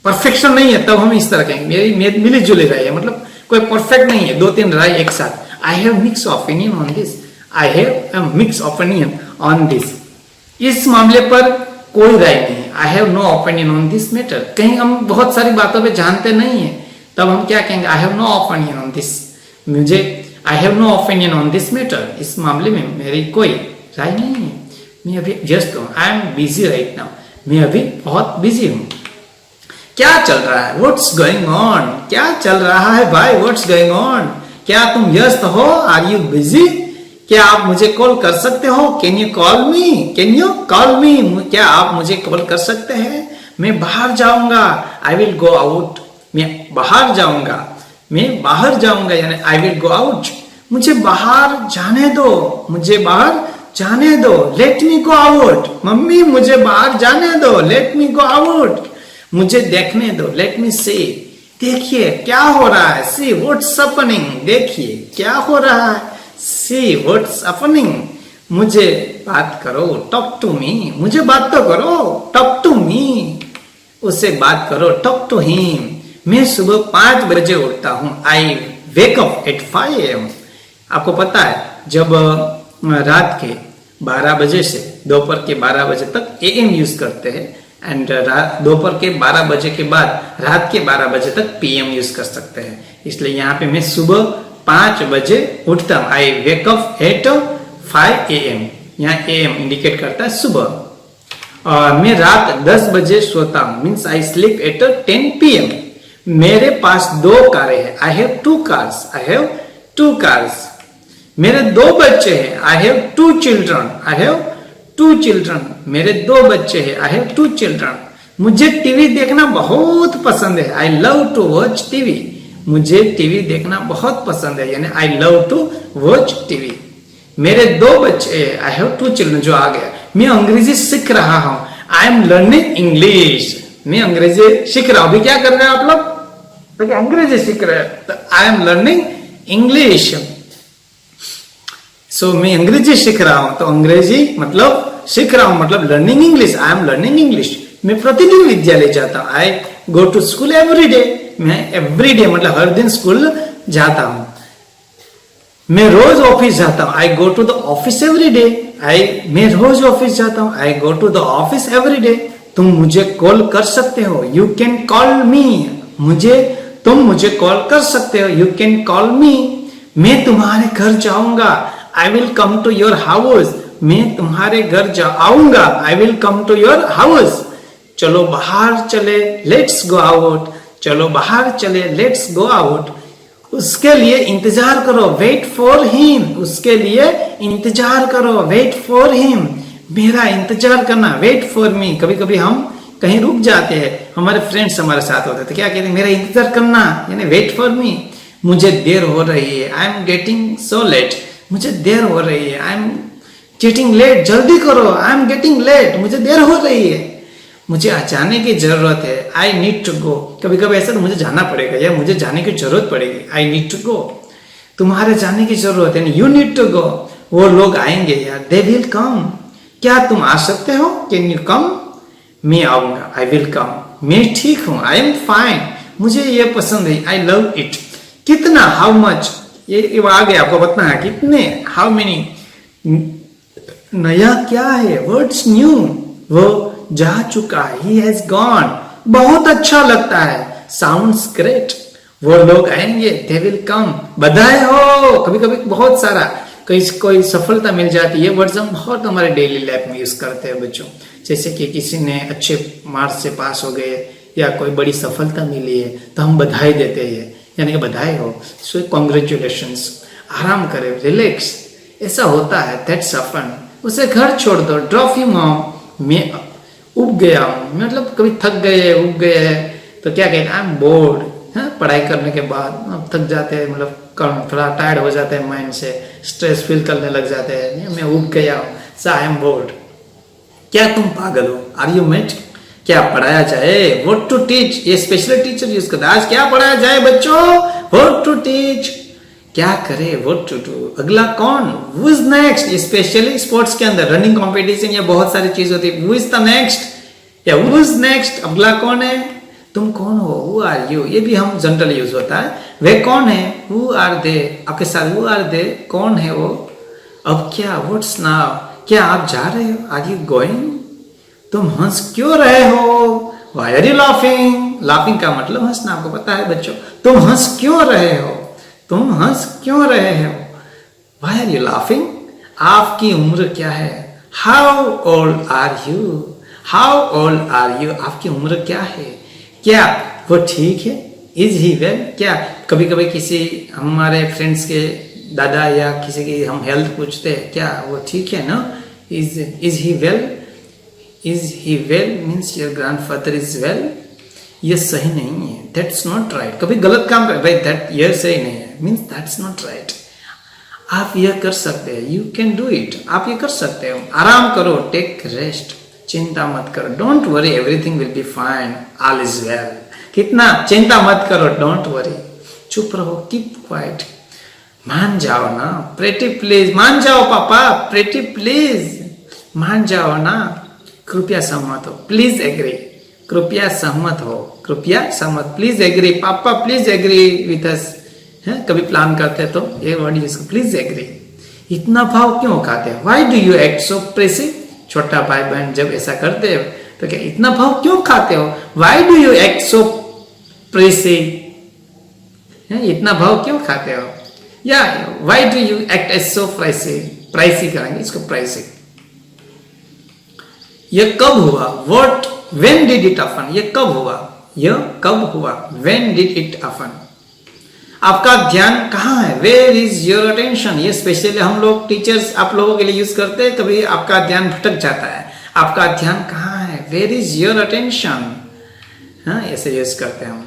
परफेक्शन नहीं है, तब हम इस तरह कहेंगे मेरी मिली जुली रही है, मतलब कोई परफेक्ट नहीं है, 2-3 राय एक साथ। I have mix opinion on this, I have mix opinion on this, इस मामले पर कोई राय नहीं है, I have no opinion on this matter. कहीं हम बहुत सारी बातों पे जानते नहीं है, तब हम क्या कहेंगे, I have no opinion on this, मुझे I have no opinion on this matter, इस मामले में मेरी कोई राय नहीं है, मैं अभी व्यस्त हूँ, I am busy right now, मैं अभी बहुत बिजी हूँ। क्या चल रहा है? What's going on? क्या चल रहा है भाई? What's going on? क्या तुम व्यस्त हो? Are you busy? क्या आप मुझे कॉल कर सकते हो? Can you call me? Can you call me? क्या आप मुझे कॉल कर सकते हैं? मैं बाहर जाऊंगा, आई विल गो आउट। मैं बाहर जाऊंगा, मैं बाहर जाऊंगा, यानी आई विल गो आउट। मुझे बाहर जाने दो, मुझे बाहर जाने दो, लेट मी गो आउट। मम्मी मुझे बाहर जाने दो, लेट मी गो आउट। मुझे देखने दो, लेट मी सी। देखिए क्या हो रहा है, सी व्हाट्स हैपनिंग। देखिए क्या हो रहा है, सी व्हाट्स हैपनिंग। मुझे बात करो, टॉक टू मी। मुझे बात तो करो, टॉक टू मी। उससे बात करो, टॉक टू हिम। मैं सुबह 5 बजे उठता हूँ, आई वेक अप एट 5 AM। आपको पता है जब रात के 12 बजे से दोपहर के 12 बजे तक AM यूज करते हैं, एंड दोपहर के 12 बजे के बाद रात के 12 बजे तक PM यूज कर सकते हैं। इसलिए यहाँ पे मैं सुबह 5 बजे उठता हूँ, आई वेक अप एट 5 AM। यहाँ AM इंडिकेट करता है सुबह। और मैं रात 10 बजे सोता हूँ, means I sleep at 10 PM। मेरे पास 2 कारें हैं, I have 2 cars, I have 2 cars. मेरे 2 बच्चे हैं, I have 2 children, I have 2 children. मेरे 2 बच्चे हैं, आई हैव 2 चिल्ड्रन। मुझे टीवी देखना बहुत पसंद है, I love to watch TV. मुझे टीवी देखना बहुत पसंद है, यानी I love to watch TV. मेरे 2 बच्चे हैं, आई हैव 2 चिल्ड्रन, जो आ गया। मैं अंग्रेजी सीख रहा हूं, आई एम लर्निंग इंग्लिश। मैं अंग्रेजी सीख रहा हूं। अभी क्या कर रहे हैं आप लोग? तो अंग्रेजी सीख रहे हैं, तो आई एम लर्निंग इंग्लिश। सो मैं अंग्रेजी सीख रहा हूं, तो अंग्रेजी मतलब सीख रहा हूं, मतलब learning English, I am learning English. मैं प्रतिदिन विद्यालय जाता हूं, I go to school every day. मैं एवरी डे मतलब हर दिन स्कूल जाता हूं। मैं रोज ऑफिस जाता हूं, I go to the office every day. मैं रोज ऑफिस जाता हूं, I go to the office every day. तुम मुझे कॉल कर सकते हो, यू कैन कॉल मी। तुम मुझे कॉल कर सकते हो, यू कैन कॉल मी। मैं तुम्हारे घर जाऊंगा, I will come to your house. मैं तुम्हारे घर आऊंगा, I will come to your house. चलो बाहर चले, लेट्स गो आउट। चलो बाहर चले, लेट्स गो आउट। उसके लिए इंतजार करो, वेट फॉर हिम। उसके लिए इंतजार करो, वेट फॉर हिम। मेरा इंतजार करना, वेट फॉर मी। कभी कभी हम कहीं रुक जाते हैं, हमारे फ्रेंड्स हमारे साथ होते हैं, तो क्या कहते हैं, मेरा इंतजार करना, यानी वेट फॉर मी। मुझे देर हो रही है, I am getting so let. मुझे देर हो रही है, आई एम गेटिंग लेट। जल्दी करो, आई एम गेटिंग लेट। मुझे देर हो रही है, मुझे जाने की जरूरत है, आई नीड टू गो। कभी कभी ऐसा तो मुझे जाना पड़ेगा या मुझे जाने की जरूरत पड़ेगी, आई नीड टू गो। तुम्हारे जाने की जरूरत है, यू नीड टू गो। वो लोग आएंगे यार, दे विल कम। क्या तुम आ सकते हो? Can you come? मैं आऊंगा, आई विल कम। मैं ठीक हूं, आई एम फाइन। मुझे ये पसंद है, आई लव इट। कितना, हाउ मच, ये आ गया, आपको बताना है कितने, हाउ मेनी। नया क्या है, वर्ड्स न्यू। वो जा चुका है, ही हैज गॉन। बहुत अच्छा लगता है, साउंड्स ग्रेट। वो लोग आएंगे, दे विल कम। बधाई हो। कभी कभी बहुत सारा कोई सफलता मिल जाती है, वर्ड्स हम बहुत हमारे डेली लाइफ में यूज करते हैं बच्चों। जैसे कि किसी ने अच्छे मार्क्स से पास हो गए या कोई बड़ी सफलता मिली है, तो हम बधाई देते हैं, यानी कि बधाई हो, सो कॉन्ग्रेचुलेशंस। आराम करें, रिलैक्स, ऐसा होता है, दैट्स हैपन। उसे घर छोड़ दो, ड्रॉप हिम होम। मैं उब गया हूँ, मतलब कभी थक गए, उब गए हैं, तो क्या कहते हैं, आई एम बोर्ड। पढ़ाई करने के बाद अब थक जाते हैं, मतलब थोड़ा टायर्ड हो जाते हैं, माइंड से स्ट्रेस फील करने लग जाते हैं, मैं उब गया हूँ, सो आई एम बोर्ड। क्या तुम पागल हो? Are you mad? क्या पढ़ाया जाए? व्हाट टू टीच, ये स्पेशल टीचर यूज करता है। आज क्या पढ़ाया जाए बच्चों? What to teach. क्या करे, व्हाट टू डू। अगला कौन, who is next. Specially sports के अंदर रनिंग कंपटीशन या बहुत सारी चीज होती है, हु इज द नेक्स्ट या हु इज नेक्स्ट। अगला कौन है, तुम कौन हो, हु आर यू। ये भी हम जनरल यूज होता है। वे कौन है, हु आर दे। आपके साथ हु आर दे, कौन है वो। अब क्या, व्हाट्स नाउ, क्या आप जा रहे हो, आर यू गोइंग। तुम हंस क्यों रहे हो, why are you laughing. Laughing का मतलब हंसना, आपको पता है बच्चों। तुम हंस क्यों रहे हो, तुम हंस क्यों रहे हो, व्हाई आर यू लाफिंग। आपकी उम्र क्या है, how old are you. How old are you, आपकी उम्र क्या है। क्या वो ठीक है? Is he well? क्या कभी कभी किसी हमारे फ्रेंड्स के दादा या किसी की हम हेल्थ पूछते हैं, क्या वो ठीक है ना? Is he well? Is he well means your grandfather is well. ये सही नहीं है, दैट्स नॉट राइट। कभी गलत काम कर भाई, दैट ये सही नहीं है मीन्स दैट्स नॉट राइट। आप यह कर सकते हैं, यू कैन डू इट, आप ये कर सकते हो। आराम करो, टेक रेस्ट, चिंता मत करो, don't worry, everything will be fine, all is well. कितना चिंता मत करो, डोंट वरी, चुप रहो, कीप क्वाइट। मान जाओ ना, प्रेटी प्लीज, मान जाओ पापा, प्रेटी प्लीज, मान जाओ ना, कृपया सहमत हो, प्लीज एग्री, कृपया सहमत हो, कृपया सहमत, प्लीज एग्री, पापा प्लीज एग्री विथ अस। है कभी प्लान करते तो ये वर्ड यूज, प्लीज एग्री। इतना भाव क्यों खाते हैं? Why do you act so pressive? छोटा भाई बहन जब ऐसा करते हो तो क्या इतना भाव क्यों खाते हो? Why do you act so pressive? इतना भाव क्यों खाते हो? या why do you act as so pricive? Pricey करेंगे इसको, प्राइसी। ये कब हुआ? What when did it happen? ये कब हुआ? यह कब हुआ? When did it happen? आपका ध्यान कहाँ है? Where is your attention? ये स्पेशली हम लोग टीचर्स आप लोगों के लिए यूज करते हैं, कभी आपका ध्यान भटक जाता है। आपका ध्यान कहाँ है? Where is your attention? हाँ ऐसे यूज करते हैं हम।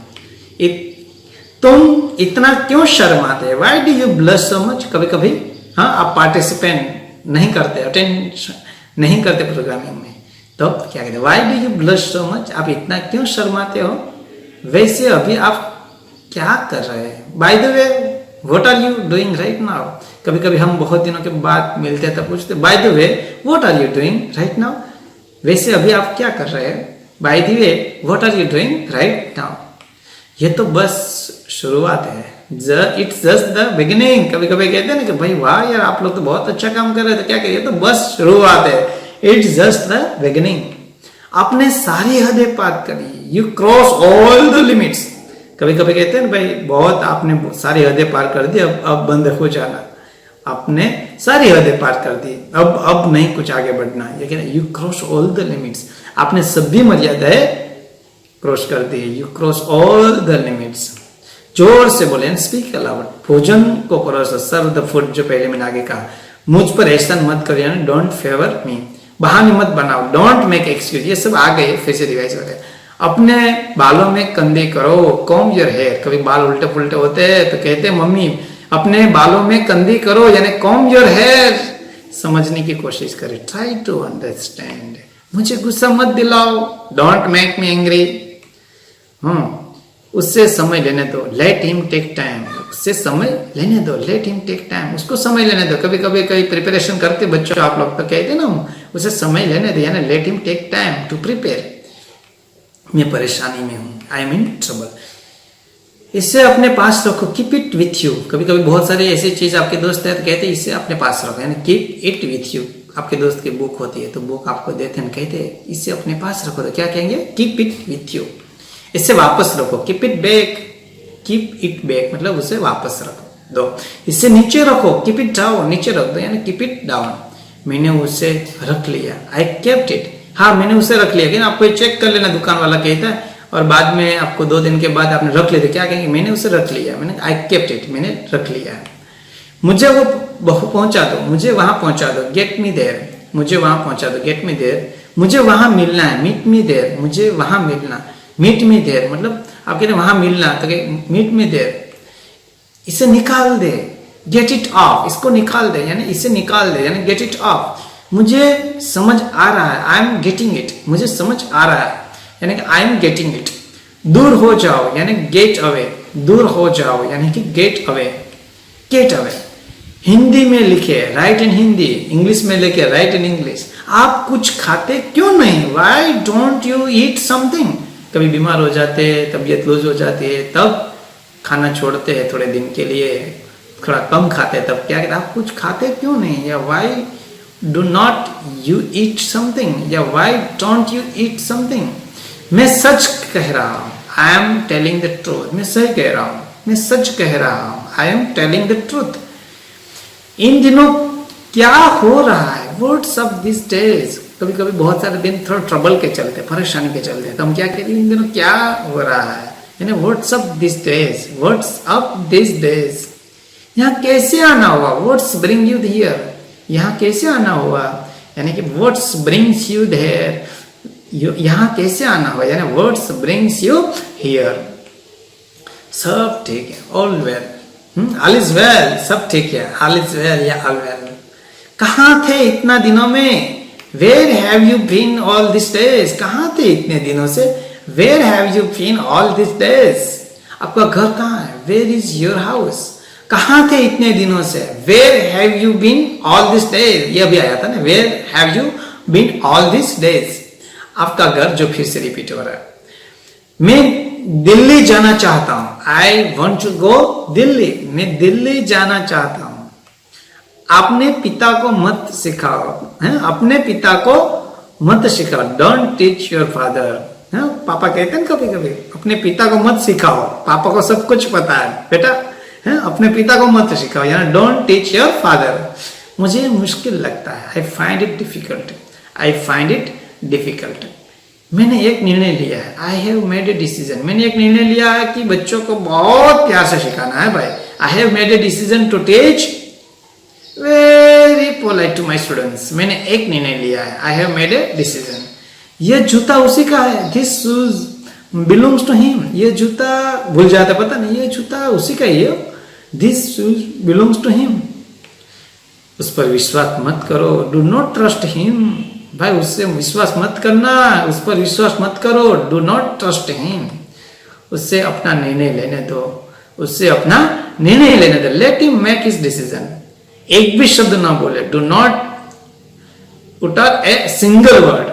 तुम इतना क्यों शर्माते हैं? Why do you blush so much? कभी कभी हाँ आप पार्टिसिपेंट नहीं करते, अटेंशन नहीं करते प्रोग्रामिंग में, तो क्या कहते हैं? Why do you blush so much? आप इतना क्यों शर्माते हो? वैसे अभी आप क्या कर रहे हैं? By the way what are you doing right now? कभी कभी हम बहुत दिनों के बाद मिलते हैं तो पूछते by the way what are you doing right now? वैसे अभी आप क्या कर रहे हैं? By the way what are you doing right now? ये तो बस शुरुआत है, इट्स जस्ट द बिगिनिंग। कभी कभी कहते हैं ना कि भाई वाह यार आप लोग तो बहुत अच्छा काम कर रहे थे, क्या करिए, तो बस शुरुआत है, इट्स जस्ट द बिगिनिंग। आपने सारी हदें पार करी, you cross all the limits. कभी कभी कहते हैं ना भाई बहुत आपने सारी हदें पार कर दी, अब बंद हो जाना, आपने सारी हदें पार कर दी, अब नहीं कुछ आगे बढ़ना। ये कहते हैं you cross all the limits, आपने सभी मर्यादाएं क्रॉस कर दी, you cross all the limits. जोर से बोले, स्पीक अलाउड। भोजन को परोसो, सर्व द फूड, जो पहले मैंने आगे कहा। मुझ पर एहसान मत करो, यानी डोंट फेवर मी। बहाने मत बनाओ, डोंट मेक एक्सक्यूज। ये सब आ गए फिर से रिवाइज हो गए। अपने बालों में कंघी करो, कॉम्ब योर हेयर। कभी बाल उल्टे पुल्टे होते हैं तो कहते हैं मम्मी अपने बालों में कंघी करो, यानी कॉम्ब योर हेयर। समझने की कोशिश करें, ट्राई टू अंडरस्टैंड। मुझे गुस्सा मत दिलाओ, डोंट मेक मी एंग्री। उससे समय लेने दो, लेट हिम टेक टाइम। उससे समय लेने दो, लेट हिम टेक टाइम। उसको समय लेने दो। कभी कभी कई प्रिपरेशन करते बच्चों, आप लोग तो कहते ना उसे समय लेने दो, यानी let him take time to prepare. मैं परेशानी में हूं, आई एम इन ट्रबल। इससे अपने पास रखो, कीप इट विथ यू। कभी कभी बहुत सारी ऐसी चीज आपके दोस्त है तो कहते हैं इसे अपने पास रखो, यानी कीप इट विथ यू। आपके दोस्त की बुक होती है तो बुक आपको देते हैं, कहते हैं इसे अपने पास रखो, तो क्या कहेंगे? Keep it with you. इससे वापस रखो, keep it back. Keep it back मतलब उसे वापस रख दो। इससे नीचे रखो, कीप इट डाउन, नीचे रख दो, यानी कीप इट डाउन। मैंने उसे रख लिया, आई केप्ट इट। हाँ मैंने उसे रख लिया, लेकिन आपको चेक कर लेना, दुकान वाला कहता है, और बाद में आपको 2 दिन के बाद आपने रख लिया, क्या कहेंगे? मैंने उसे रख लिया, मैंने आई केप्ट इट, मैंने रख लिया। मुझे वो पहुंचा दो, मुझे वहां पहुंचा दो, गेट मी देयर। मुझे वहां पहुंचा दो, गेट मी देयर। मुझे वहां मिलना है, मीट मी देयर। मुझे वहां मिलना, मीट मी देयर मतलब आप कहते वहां मिलना, तो मीट मी देयर। इसे निकाल दे, गेट इट ऑफ। इसको निकाल दे, यानी इसे निकाल दे, यानी गेट इट ऑफ। मुझे समझ आ रहा है, आई एम गेटिंग इट। मुझे समझ आ रहा है, यानी कि आई एम गेटिंग इट। दूर हो जाओ, यानी गेट अवे। दूर हो जाओ, यानी कि get away, get away. Hindi में लिखे, राइट इन हिंदी। इंग्लिश में लिखे, राइट इन इंग्लिश। आप कुछ खाते क्यों नहीं? Why don't you eat something? कभी बीमार हो जाते हैं, तबीयत लूज हो जाती है, तब खाना छोड़ते हैं थोड़े दिन के लिए, थोड़ा कम खाते हैं, तब क्या कहते हैं? आप कुछ खाते क्यों नहीं? या why do not you eat something, या why don't you eat something? मैं सच कह रहा हूं, I am telling the truth. मैं सही कह रहा हूं, मैं सच कह रहा हूं, I am telling the truth. इन दिनों क्या हो रहा है? What's up this days? कभी कभी बहुत सारे दिन थोड़ा ट्रबल के चलते, परेशानी के चलते, तो हम क्या कहते हैं इन दिनों क्या हो रहा है, यानी what's up this days, what's up this days, यहाँ कैसे आना हुआ, व्हाट्स ब्रिंग यू हियर, यहाँ कैसे आना हुआ, यानी कि व्हाट्स ब्रिंग्स यू देयर, यहाँ कैसे आना हुआ, यानी व्हाट्स ब्रिंग्स यू हियर। सब ठीक है, all well, all is well, सब ठीक है, ऑल इज वेल या ऑल वेल। कहाँ थे इतना दिनों में, where have you been all this days, कहाँ थे इतने दिनों से, where have you been all this days, आपका घर कहाँ है, वेयर इज योर हाउस, कहाँ थे इतने दिनों से, where have you been all this days, ये भी आया था ना, where have you been all this days, आपका घर जो फिर से रिपीट हो रहा है। मैं दिल्ली जाना चाहता हूं, I want to go Delhi, मैं दिल्ली जाना चाहता हूं। अपने पिता को मत सिखाओ, है, अपने पिता को मत सिखाओ, डोंट टीच योर फादर, है, पापा कहते हैं कभी कभी अपने पिता को मत सिखाओ, पापा को सब कुछ पता है बेटा, है, अपने पिता को मत सिखाओ, यानी डोंट टीच योर फादर। मुझे मुश्किल लगता है, I find it difficult, I find it difficult. मैंने एक निर्णय लिया है, I have made a decision, मैंने एक निर्णय लिया है कि बच्चों को बहुत प्यार से सिखाना है भाई, I have made a decision to teach very polite to my students, मैंने एक निर्णय लिया है, I have made a decision. ये जूता उसी का है, this shoes belongs to him, ये जूता भूल जाता पता नहीं, ये जूता उसी का ही है, this shoes belongs to him. उस पर विश्वास मत करो, डू नॉट ट्रस्ट हिम, भाई उससे विश्वास मत करना, उस पर विश्वास मत करो, डू नॉट ट्रस्ट हिम, उससे अपना निर्णय लेने दो, उससे अपना निर्णय लेने दो, let him make his decision. एक भी शब्द ना बोले, do not utter a single word,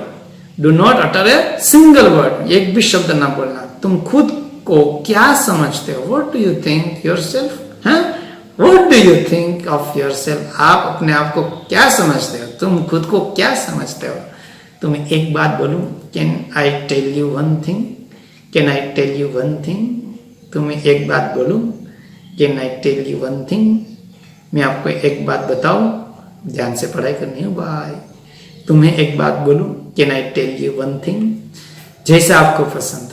do not utter a single word, एक भी शब्द ना बोलना। तुम खुद को क्या समझते हो, what do you think yourself, हैं, what do you think of yourself, आप अपने आप को क्या समझते हो, तुम खुद को क्या समझते हो। तुम्हें एक बात बोलूं, can I tell you one thing, can I tell you one thing, तुम्हें एक बात बोलूं, can I tell you one thing, मैं आपको एक बात बताऊं, ध्यान से पढ़ाई करनी है भाई। तुम्हें एक बात बोलूं, can I tell you one thing, जैसा आपको पसंद,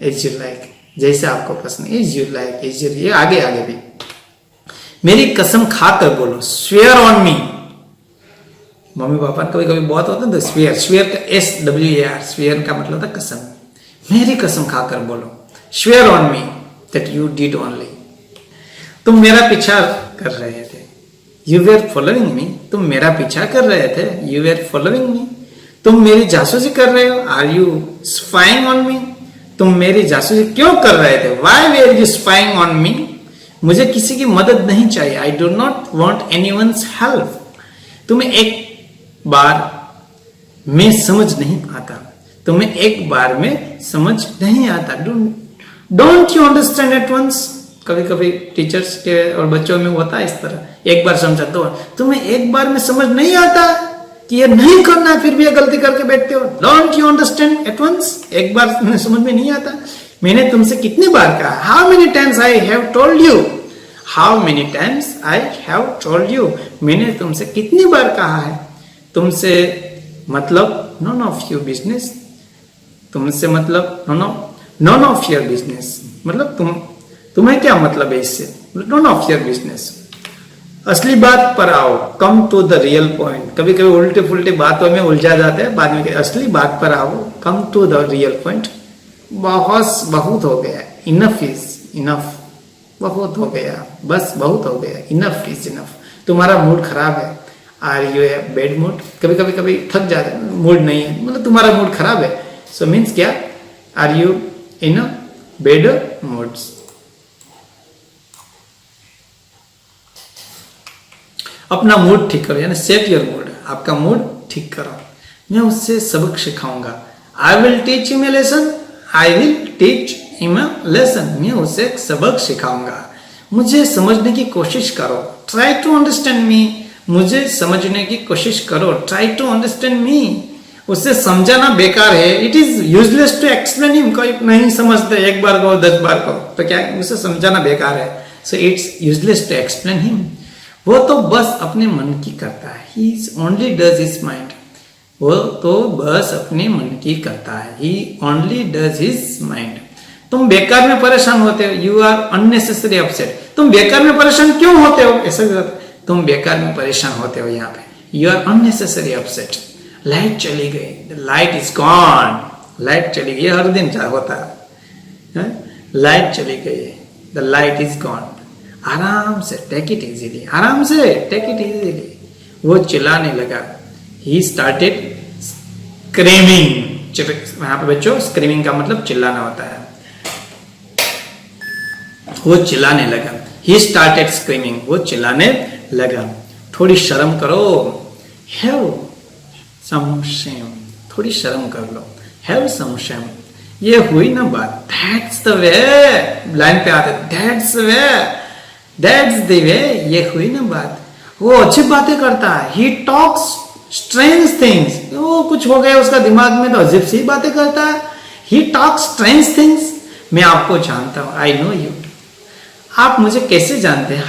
एज यू लाइक, जैसा आपको पसंद, as you like, as you, ये आगे आगे भी। मेरी कसम खाकर बोलो, swear on me, mummy papa कभी कभी बहुत होता है तो स्वेयर, स्वेयर का SWER, स्वेयर का मतलब था कसम, मेरी कसम खाकर बोलो, swear on me that you did only, तुम मेरा पीछा कर रहे थे, यू वेर फॉलोइंग मी, तुम मेरा पीछा कर रहे थे, यू वेर फॉलोइंग मी, तुम मेरी जासूसी कर रहे हो, are you spying on me, तुम मेरी जासूसी क्यों कर रहे थे, why were you spying on me, मुझे किसी की मदद नहीं चाहिए, I do not want anyone's help, तुम्हें एक बार में समझ नहीं आता, तुम्हें एक बार में समझ नहीं आता, don't you understand at once, कभी कभी टीचर्स के और बच्चों में होता है इस तरह, एक बार समझा दो, तुम्हें एक बार में समझ नहीं आता कि ये नहीं करना है, फिर भी ये गलती करके बैठते हो, don't you understand at once, एक बार में समझ में नहीं आता, मैंने तुमसे कितनी बार कहा, how many times I have told you, how many times I have told you, मैंने तुमसे कितनी बार कहा है, तुमसे मतलब नॉन ऑफ योर बिजनेस, तुमसे मतलब नॉन ऑफ योर बिजनेस, मतलब तुम्हें क्या मतलब है इससे, नॉन ऑफ योर बिजनेस। असली बात पर आओ, come to the real point, कभी कभी उल्टे फुल्टे बातों में उलझा जाते हैं, बाद में असली बात पर आओ, come to the real point. बहुत हो गया, इनफ इज इनफ, बहुत हो गया, बस बहुत हो गया, इनफ इज इनफ। तुम्हारा मूड खराब है, are you a bad mood, कभी थक जाते हैं, मूड नहीं है, मतलब तुम्हारा मूड खराब है, सो मीन्स क्या, are you in a bad moods. अपना मूड ठीक करो, यानी सेट योर मूड, आपका मूड ठीक करो। मैं उससे सबक सिखाऊंगा, I will teach him a lesson, I will teach him a lesson, मैं उसे एक सबक सिखाऊंगा। मुझे समझने की कोशिश करो, ट्राई टू अंडरस्टैंड मी, मुझे समझने की कोशिश करो, ट्राई टू अंडरस्टैंड मी। उससे समझाना बेकार है, it is useless to explain him, कोई नहीं समझते, एक बार कहो 10 बार कहो तो क्या, उसे समझाना बेकार है, so it's useless to explain him. वो तो बस अपने मन की करता है, he only does his mind, वो तो बस अपने मन की करता है, he only does his mind. तुम बेकार में परेशान होते हो, यू आर अननेसेसरी अपसेट। तुम बेकार में परेशान क्यों होते हो, ऐसा तुम बेकार में परेशान होते हो यहाँ पे, you are unnecessary upset. Light चली गई, the light is gone, light चली गई, हर दिन क्या होता है, लाइट चली गई, द लाइट इज गॉन। आराम से टेक इट इजीली, आराम से टेक इट इजीली। वो चिल्लाने लगा, ही स्टार्टेड स्क्रीमिंग। यहाँ पे बच्चों स्क्रीमिंग का मतलब चिल्लाना होता है। वो चिल्लाने लगा, ही स्टार्टेड स्क्रीमिंग, वो चिल्लाने लगा। थोड़ी शर्म करो, हैव सम शेम, थोड़ी शर्म कर लो, हैव सम शेम। ये हुई ना बात, दैट्स द वे, लाइन पे आते that's way, that's the way, ये हुई ना बात। वो अच्छी बातें करता है, ही टॉक्स स्ट्रेंज थिंग्स, वो कुछ हो गया उसका दिमाग में तो अजीब सी बातें करता है। ही टॉक्स स्ट्रेंज थिंग्स, मैं आपको जानता हूं, आई नो यू, आप मुझे कैसे जानते हैं,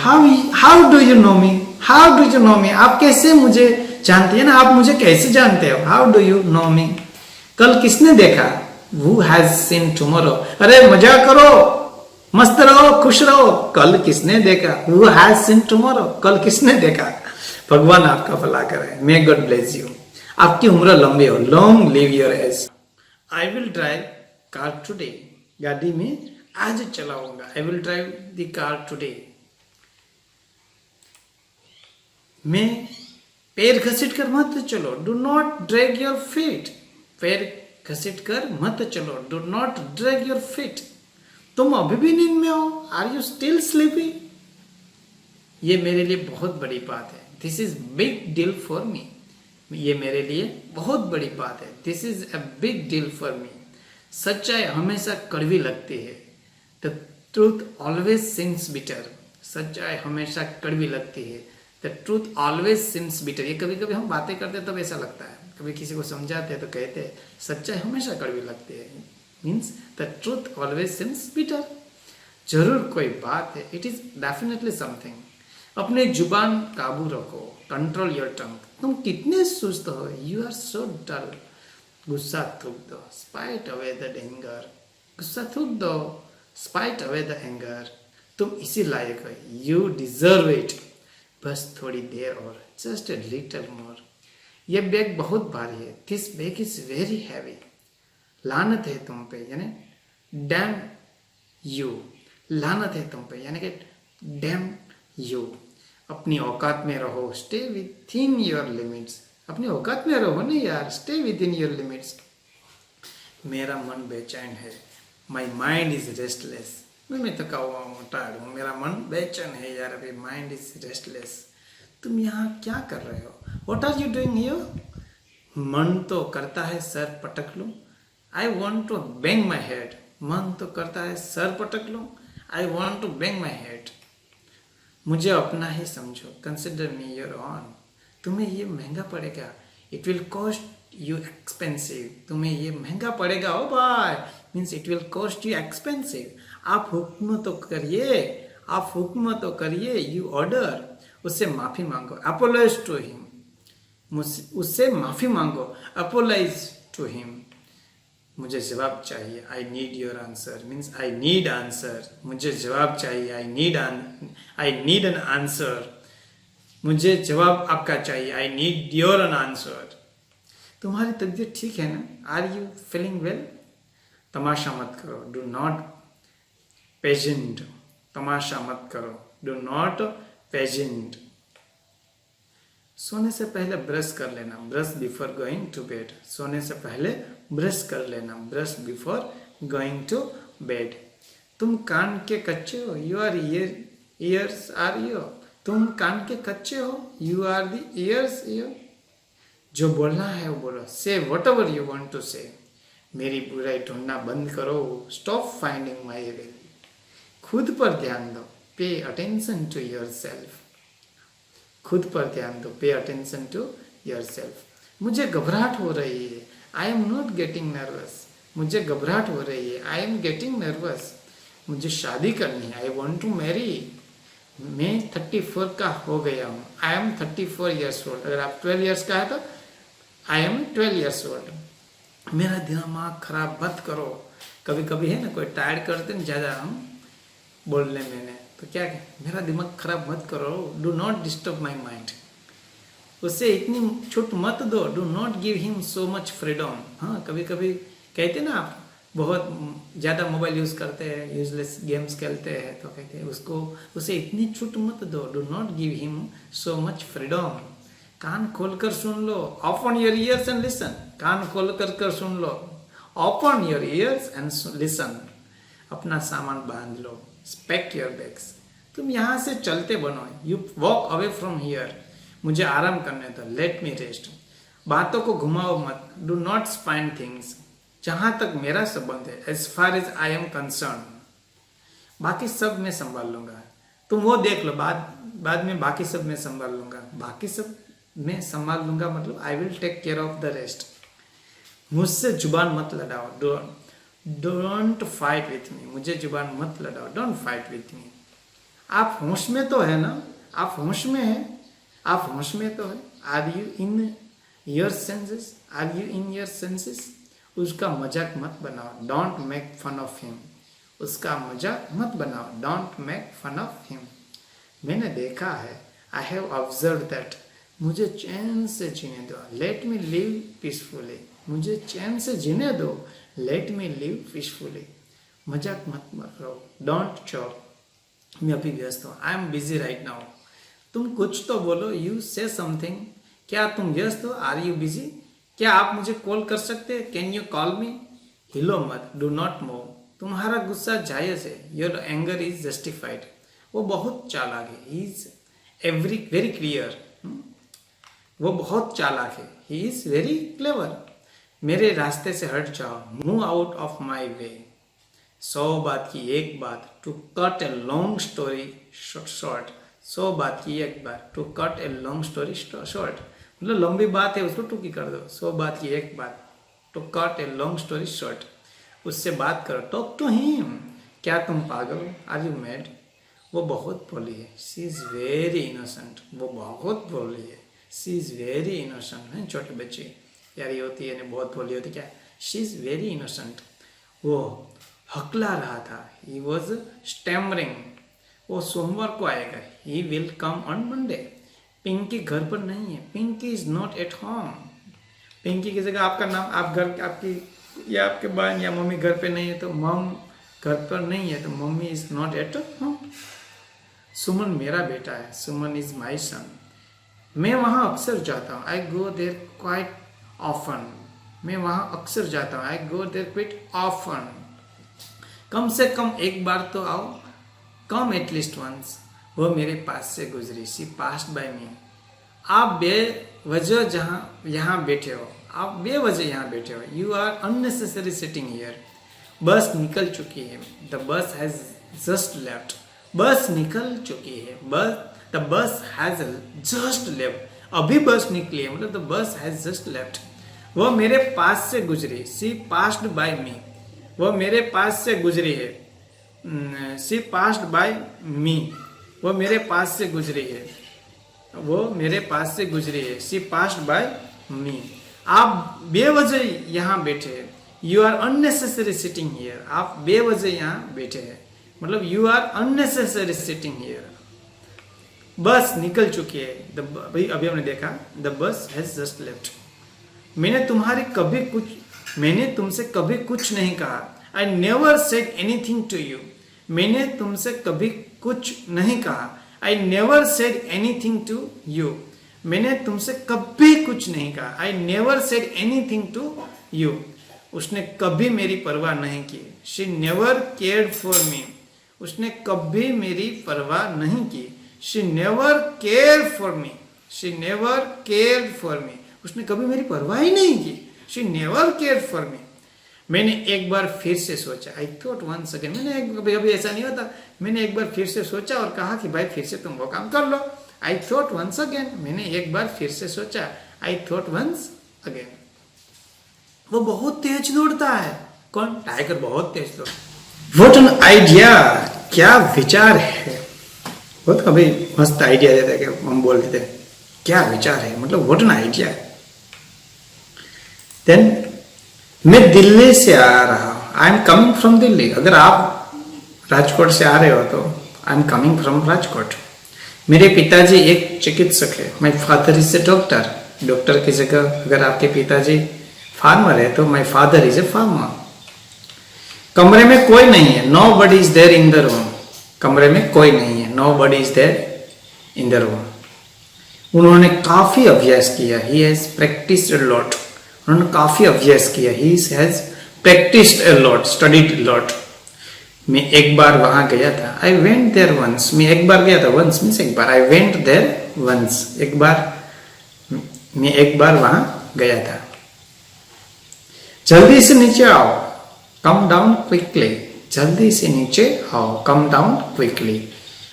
how do you know me, how do you know me, आप कैसे मुझे जानते हैं ना, आप मुझे कैसे जानते हो, हाउ डू यू नो मी। कल किसने देखा, who has seen tomorrow, अरे मजा करो, मस्त रहो, खुश रहो, कल किसने देखा, who has seen tomorrow, कल किसने देखा। भगवान आपका भला करे, मे गॉड ब्लेस यू, आपकी उम्र लंबी हो, long live your age. I will drive car today, गाड़ी में आज चलाऊंगा, I will drive the car today. मैं पैर घसीट कर मत चलो, do not drag your feet, पैर घसीट कर मत चलो, do not drag your feet. तुम अभी भी नींद में हो, आर यू स्टिल स्लीपी। ये मेरे लिए बहुत बड़ी बात है, this is big deal for me, ये मेरे लिए बहुत बड़ी बात है, this is a big deal for me. सच्चाई हमेशा कड़वी लगती है, the truth always seems bitter, सच्चाई हमेशा कड़वी लगती है, the truth always seems bitter. ये कभी कभी हम बातें करते हैं तब ऐसा लगता है, कभी किसी को समझाते हैं तो कहते हैं सच्चाई हमेशा कड़वी लगती है, means the truth always seems bitter. जरूर कोई बात है, इट इज डेफिनेटली समथिंग। अपने जुबान काबू रखो, कंट्रोल योर टंग। तुम कितने सुस्त हो, यू आर सो डल, गुस्सा थूक दो, स्पाइट अवे द एंगर, गुस्सा थूक दो, स्पाइट अवे द एंगर। तुम इसी लायक हो, यू डिजर्व इट, बस थोड़ी देर और, जस्ट ए लिटिल मोर। ये बैग बहुत भारी है, this bag is very heavy, लानत है तुम पे, यानी डैम यू, लानत है तुम पे, यानी कि डैम यू। अपनी औकात में रहो, stay with in your limits, अपनी औकात में रहो ना यार, stay with in your limits. मेरा मन बेचैन है, माई माइंड इज रेस्टलेस, मैं तो टायर्ड हूँ, मेरा मन बेचैन है यार, अभी माइंड इज रेस्टलेस। तुम यहाँ क्या कर रहे हो, what are you doing here. मन तो करता है सर पटक लूं, I want to bang my head, मन तो करता है सर पटक लूं, I want to bang my head. मुझे अपना ही समझो, कंसिडर मी योर ऑन, तुम्हें ये महंगा पड़ेगा, it will cost you expensive, तुम्हें ये महंगा पड़ेगा ओ भाई, means it will cost you expensive. आप हुक्म तो करिए, आप हुक्म तो करिए, यू ऑर्डर, उससे माफी मांगो, अपोलाइज टू हिम, उससे माफी मांगो, अपोलाइज टू हिम। मुझे जवाब चाहिए, I need your answer, means I need answer, मुझे जवाब चाहिए, आई नीड एन आंसर, मुझे जवाब आपका चाहिए, I need your an answer. तुम्हारी तबीयत ठीक है ना, आर यू फीलिंग वेल। तमाशा मत करो, डू नॉट पेजेंट, तमाशा मत करो, डू नॉट पेजेंट। सोने से पहले ब्रश कर लेना, brush before going to bed, सोने से पहले ब्रश कर लेना, brush before going to bed. तुम कान के कच्चे हो, you are ears are you, तुम कान के कच्चे हो, you are the ears ear. जो बोलना है वो बोलो, say whatever you want to say. मेरी बुराई ढूंढना बंद करो, स्टॉप फाइंडिंग माई एविल। खुद पर ध्यान दो, pay attention to your self, खुद पर ध्यान दो, pay attention to your self. मुझे घबराहट हो रही है, I am not getting nervous, मुझे घबराहट हो रही है, आई एम गेटिंग नर्वस। मुझे शादी करनी है, आई वॉन्ट टू मैरी, मैं 34 का हो गया हूँ, आई एम 34 ईयर्स ओल्ड। अगर आप 12 ईयर्स का है तो आई एम 12 years old. मेरा दिमाग खराब मत करो. कभी कभी है ना कोई टायर्ड करते ना ज़्यादा हम बोलने में, तो क्या मेरा दिमाग खराब मत करो. Do not disturb my mind. उसे इतनी छूट मत दो. Do not give him so much freedom. हाँ, कभी कभी कहते ना आप बहुत ज़्यादा मोबाइल यूज़ करते हैं, यूजलेस गेम्स खेलते हैं, तो कहते हैं उसको उसे इतनी छूट मत दो. Do not give him so much freedom. कान खोलकर सुन लो. Open your ears and listen. कान खोल कर सुन लो. Open your ears and listen. अपना सामान बांध लो. Pack your bags. तुम यहाँ से चलते बनो. You walk away from here. मुझे आराम करने दो. Let me rest. बातों को घुमाओ मत. Do not spine things. जहां तक मेरा संबंध है, as far as I am concerned, बाकी सब मैं संभाल लूंगा. तुम वो देख लो. बाद में बाकी सब मैं संभाल लूंगा. बाकी सब मैं संभाल लूंगा मतलब I will take care of the rest. मुझसे जुबान मत लड़ाओ. Don't fight with me. मुझे जुबान मत लड़ाओ. Don't fight with me. आप होश में तो है ना. आप होश में है. आप होश में तो है. Are you in your senses. Are you in your senses. उसका मजाक मत बनाओ. Don't make fun of him. उसका मजाक मत बनाओ. Don't make fun of him. मैंने देखा है. I have observe that. मुझे चैन से जीने दो. Let me live peacefully. मुझे चैन से जीने दो. Let me live peacefully. मजाक मत करो. Don't chop. मैं अभी व्यस्त हूँ. I am busy right now. तुम कुछ तो बोलो. यू से समथिंग. क्या तुम व्यस्त हो? Are you busy? क्या आप मुझे कॉल कर सकते हैं? Can you call me? हिलो मत. Do not move. तुम्हारा गुस्सा जायज है. Your anger is justified. वो बहुत चालाक है. He is very clear. वो बहुत चालाक है. He is very clever. मेरे रास्ते से हट जाओ. Move out of my way. 100 बात की एक बात. To cut a long story short. 100 बात की एक बात. To cut a long story short. मतलब लंबी बात है उसको टूकी कर दो. 100 बात की एक बात. To cut a long story short. उससे बात करो. Talk to him. क्या तुम पागल हो? Are you mad? वो बहुत भोली है. She is very innocent. वो बहुत भोली है. She is very innocent. है छोटे बच्चे प्यारी होती है, बहुत भोली होती. क्या? She is very innocent. वो हकला रहा था. He was stammering. वो सोमवार को आएगा. He will come on Monday. Pinky घर पर नहीं है. Pinky is not at home. Pinky की जगह आपका नाम, आप घर, आपकी या आपके बहन या मम्मी घर पे नहीं है तो मम घर पर नहीं है तो mummy is not at home. Suman मेरा बेटा है. Suman is my son. मैं वहाँ अक्सर जाता हूँ. I go there quite often. मैं वहाँ अक्सर जाता हूँ. I go there quite often. कम से कम एक बार तो आओ. Come at least once. वो मेरे पास से गुजरी. She passed by me. आप बेवजह यहाँ बैठे हो. आप बेवजह यहाँ बैठे हो. You are unnecessary sitting here. Bus निकल चुकी है. The bus has just left. बस निकल चुकी है. The bus has just left. अभी बस निकली है मतलब the bus has just left. वो मेरे पास से गुजरी. शी पास्ड बाय मी. वो मेरे पास से गुजरी है. शी पास्ड बाय मी. वो मेरे पास से गुजरी है. वो मेरे पास से गुजरी है. She passed by me. आप बेवजह यहाँ बैठे हैं. You are unnecessary sitting here. आप बेवजह यहाँ बैठे हैं मतलब you are unnecessary sitting here. Bus निकल चुकी है. अभी हमने देखा the bus has just left. मैंने तुमसे कभी कुछ नहीं कहा. I never said anything to you. मैंने तुमसे कभी कुछ नहीं कहा. I never said anything to you. मैंने तुमसे कभी कुछ नहीं कहा. I never said anything to you. उसने कभी मेरी परवाह नहीं की. She never cared for me. उसने कभी मेरी परवाह नहीं की. She never care for me. She never care for me. उसने कभी मेरी परवाह ही नहीं की. She never care for me. मैंने एक बार फिर से सोचा. I thought once again. मैंने कभी ऐसा नहीं होता. मैंने एक बार फिर से सोचा और कहा कि भाई फिर से तुम वो काम कर लो. I thought once again. मैंने एक बार फिर से सोचा. I thought once again. वो बहुत तेज दौड़ता है. कौन? टाइगर बहुत तेज दौड़ता. What an idea. क्या विचार है. बहुत कभी मस्त आइडिया देता है कि हम बोल देते हैं क्या विचार है मतलब व्हाट एन आइडिया. देन मैं दिल्ली से आ रहा हूँ, I am coming from Delhi. अगर आप राजकोट से आ रहे हो तो I am coming from Rajkot. मेरे पिताजी एक चिकित्सक है, my father is a doctor. Doctor की जगह अगर आपके पिताजी फार्मर है तो my father is a farmer. कमरे में कोई नहीं है, nobody is there in the room. कमरे में कोई नहीं है, nobody is there in the room. उन्होंने काफी अभ्यास किया, he has practised a lot. उन्होंने काफी अभ्यास किया, he has practised a lot, studied lot. मैं एक बार वहां गया था, आई वेंट देयर वंस। मैं एक बार गया था, वंस मीन्स एक बार, आई वेंट देयर वंस, एक बार, मैं एक बार वहां गया था। जल्दी से नीचे आओ, कम डाउन क्विकली। जल्दी से नीचे आओ, कम डाउन क्विकली।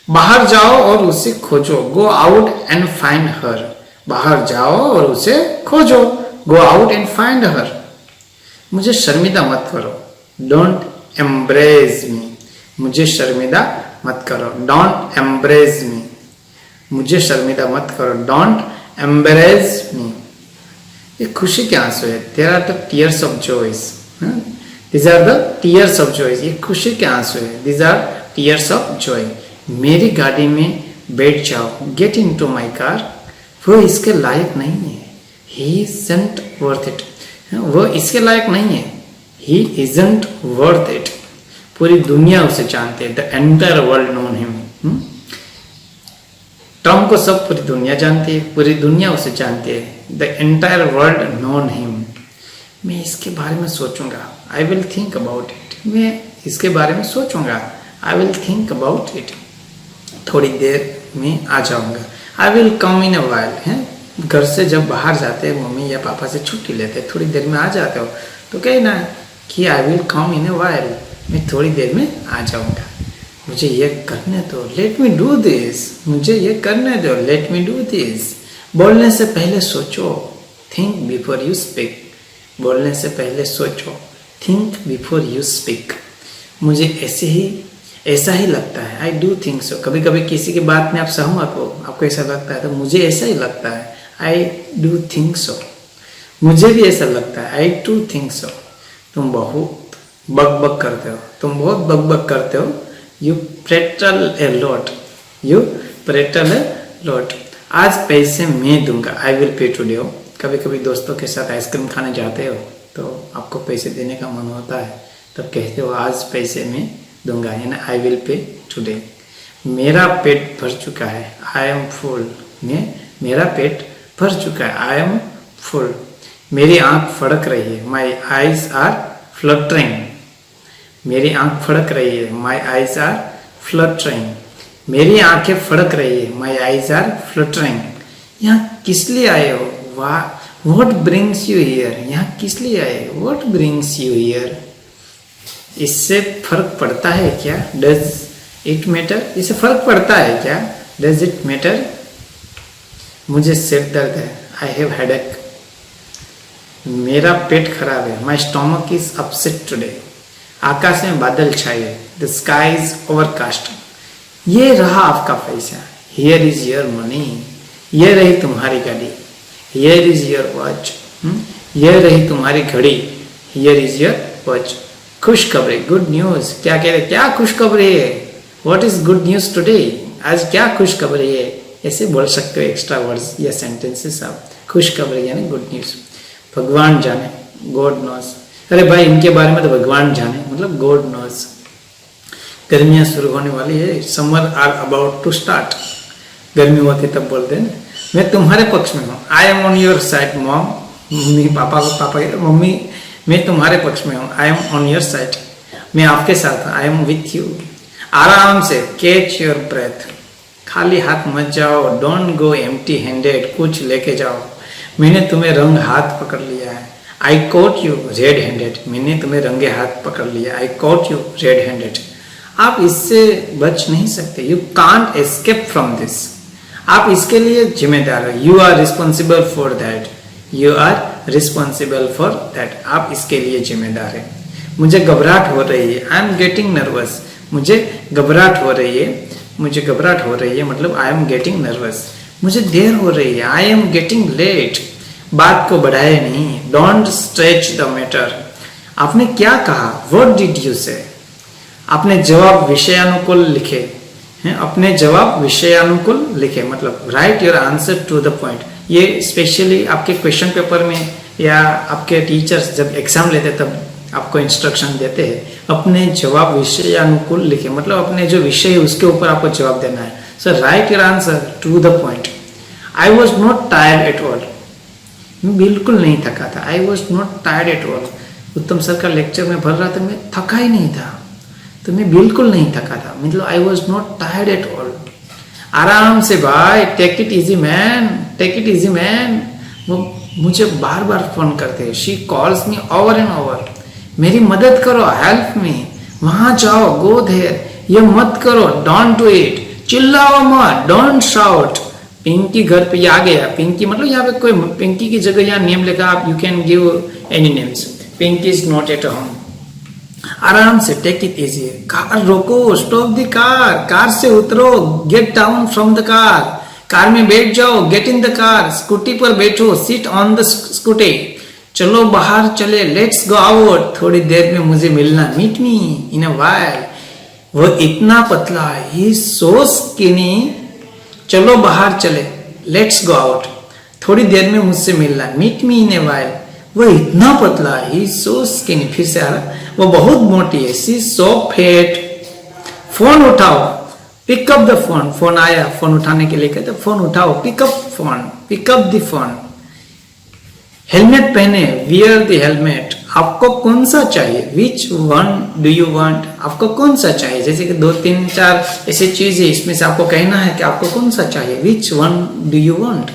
बाहर जाओ और उसे खोजो, go out and find her. बाहर जाओ और उसे खोजो, go out and find her. मुझे शर्मिंदा मत करो, डोंट एम्ब्रेस मी। मुझे शर्मिंदा मत करो, डोंट एम्ब्रेस मी। मुझे शर्मिंदा मत करो, डोंट एम्ब्रेस मी। ये खुशी के आंसू है, there are the tears of joys. These are the tears of joys. ये खुशी के आंसू है, these are tears of joy. मेरी गाड़ी में बैठ जाओ, get into my car. वो इसके लायक नहीं है, ही इजंट वर्थ इट। वो इसके लायक नहीं है, ही इजंट वर्थ इट। पूरी दुनिया उसे जानते है, the entire world known him. Tom को सब पूरी दुनिया जानती है, पूरी दुनिया उसे जानती है, the entire world known him. मैं इसके बारे में सोचूंगा, I will think about it. मैं इसके बारे में सोचूंगा, I will think about it. थोड़ी देर में आ जाऊंगा, I will come in a while. है, घर से जब बाहर जाते हैं, मम्मी या पापा से छुट्टी लेते हैं, थोड़ी देर में आ जाते हो तो कहना कि आई will come in a while, मैं थोड़ी देर में आ जाऊंगा। मुझे ये करने दो, लेट मी डू दिस। मुझे ये करने दो, लेट मी डू दिस। बोलने से पहले सोचो, थिंक बिफोर यू स्पीक। बोलने से पहले सोचो, थिंक बिफोर यू स्पीक। मुझे ऐसा ही लगता है, आई डू थिंक सो। कभी कभी किसी की बात में आप सहमत हो, आपको ऐसा लगता है, तो मुझे ऐसा ही लगता है, आई डू थिंक सो। मुझे भी ऐसा लगता है, आई डू थिंक सो। तुम बहुत बकबक करते हो, तुम बहुत बकबक करते हो। You petrol a lot, you petrol a lot. आज पैसे मैं दूंगा, आई विल पे टुडे। कभी कभी दोस्तों के साथ आइसक्रीम खाने जाते हो तो आपको पैसे देने का मन होता है, तब कहते हो आज पैसे मैं दूंगा, यानी आई विल पे टुडे। मेरा पेट भर चुका है, आई एम फुल। मेरा पेट भर चुका है, आई एम फुल। मेरी आंख फड़क रही है, माई आईज आर फ्लटरिंग। मेरी आंख फड़क रही है, माई आईज आर फ्लटरिंग। मेरी आंखें फड़क रही है, माई आईज आर फ्लटरिंग। यहाँ किस लिए आए हो? What brings you here? यहाँ किस लिए आए? What brings you here? इससे फर्क पड़ता है क्या? Does it matter? इससे फर्क पड़ता है क्या? Does it matter? मुझे सिर दर्द है, आई हैव हेडेक। मेरा पेट खराब है, माई स्टोमक इज अपसेट टुडे। आकाश में बादल छाए, द स्काई इज ओवरकास्ट। ये रहा आपका पैसा, हियर इज योर मनी। ये रही तुम्हारी गाड़ी, हियर इज योर वॉच। ये रही तुम्हारी घड़ी, हियर इज योर वॉच। खुशखबरी, गुड न्यूज। क्या कह रहे, क्या खुशखबरी है? What is good news today? आज क्या खुशखबरी है? ऐसे बोल सकते हो एक्स्ट्रा वर्ड्स या सेंटेंसेस आप। खुशखबरी यानी गुड न्यूज। भगवान जाने, गॉड नोज। अरे भाई इनके बारे में तो भगवान जाने, मतलब गॉड नोज। गर्मियां शुरू होने वाली है, summer are about to start. गर्मी होती तब बोलते हैं मैं तुम्हारे पक्ष में हूँ, I M on your side mom. Mummy papa कहते मम्मी मैं तुम्हारे पक्ष में हूँ, I M on your side. मैं आपके साथ हूँ, आई एम विथ यू। आराम से कैच योर ब्रेथ। खाली हाथ मत जाओ, डोंट गो एम्प्टी हैंडेड। कुछ लेके जाओ। मैंने तुम्हें रंग हाथ पकड़ लिया है, I caught you red handed. मैंने तुम्हें रंगे हाथ पकड़ लिया, I caught you red handed. आप इससे बच नहीं सकते, you can't escape from this. आप इसके लिए जिम्मेदार हो, you are responsible for that. You are responsible for that. आप इसके लिए जिम्मेदार है। मुझे घबराहट हो रही है, आई एम गेटिंग नर्वस। मुझे घबराहट हो रही है, मुझे घबराहट हो रही है मतलब आई एम गेटिंग नर्वस। मुझे देर हो रही है, आई एम गेटिंग लेट। बात को बढ़ाए नहीं, डोंट स्ट्रेच द मैटर। आपने क्या कहा, व्हाट डिड यू से। आपने जवाब विषयानुकूल लिखे हैं, अपने जवाब विषयानुकूल लिखे, मतलब write your answer to the point. ये स्पेशली आपके क्वेश्चन पेपर में या आपके टीचर्स जब एग्जाम लेते तब आपको इंस्ट्रक्शन देते हैं, अपने जवाब विषयानुकूल लिखे, मतलब अपने जो विषय है उसके ऊपर आपको जवाब देना है। So write your answer to the point. I was not tired at all. मैं बिल्कुल नहीं थका था। I was not tired at all. Uttam sir का लेक्चर में भर रहा था, मैं थका ही नहीं था, तो मैं बिल्कुल नहीं थका था, मतलब I was not tired at all. आराम से भाई, take it easy man, take it easy man. वो मुझे बार बार फोन करते हैं, she calls me over and over. मेरी मदद करो, हेल्प मी, वहां जाओ, गो देयर, ये मत करो, डोंट डू इट, चिल्लाओ मत, डोंट शाउट। पिंकी घर पे आ गया, पिंकी मतलब यहाँ पे कोई पिंकी की जगह यहाँ नेम लिखा, आप you can give any names. Pinky is not at home. आराम से, टेक इट इजी। कार रोको, स्टॉप द कार, कार से उतरो, get down from the car, car में बैठ जाओ, get in the car, scooty पर बैठो, सिट ऑन द स्कूटी, चलो बाहर चले, लेट्स गो आउट, थोड़ी देर में मुझे मिलना, meet me in a while. वो इतना पतला है, ही सो स्किनी, चलो बाहर चले, लेट्स गो आउट, थोड़ी देर में मुझसे मिलना, मीट मी इन ए व्हाइल। वो इतना पतला है, ही सो स्किनी, फिर से आ रहा, वो बहुत मोटी है, सी सो फैट। फोन उठाओ, पिकअप द फोन, फोन आया, फोन उठाने के लिए कहते फोन उठाओ, pickup phone, pick up the phone. Helmet पहने, वियर द हेलमेट। आपको कौन सा चाहिए, which one do you want, आपको कौन सा चाहिए। जैसे कि 2 3 4 ऐसी चीज है, इसमें से आपको कहना है कि आपको कौन सा चाहिए, which one do you want.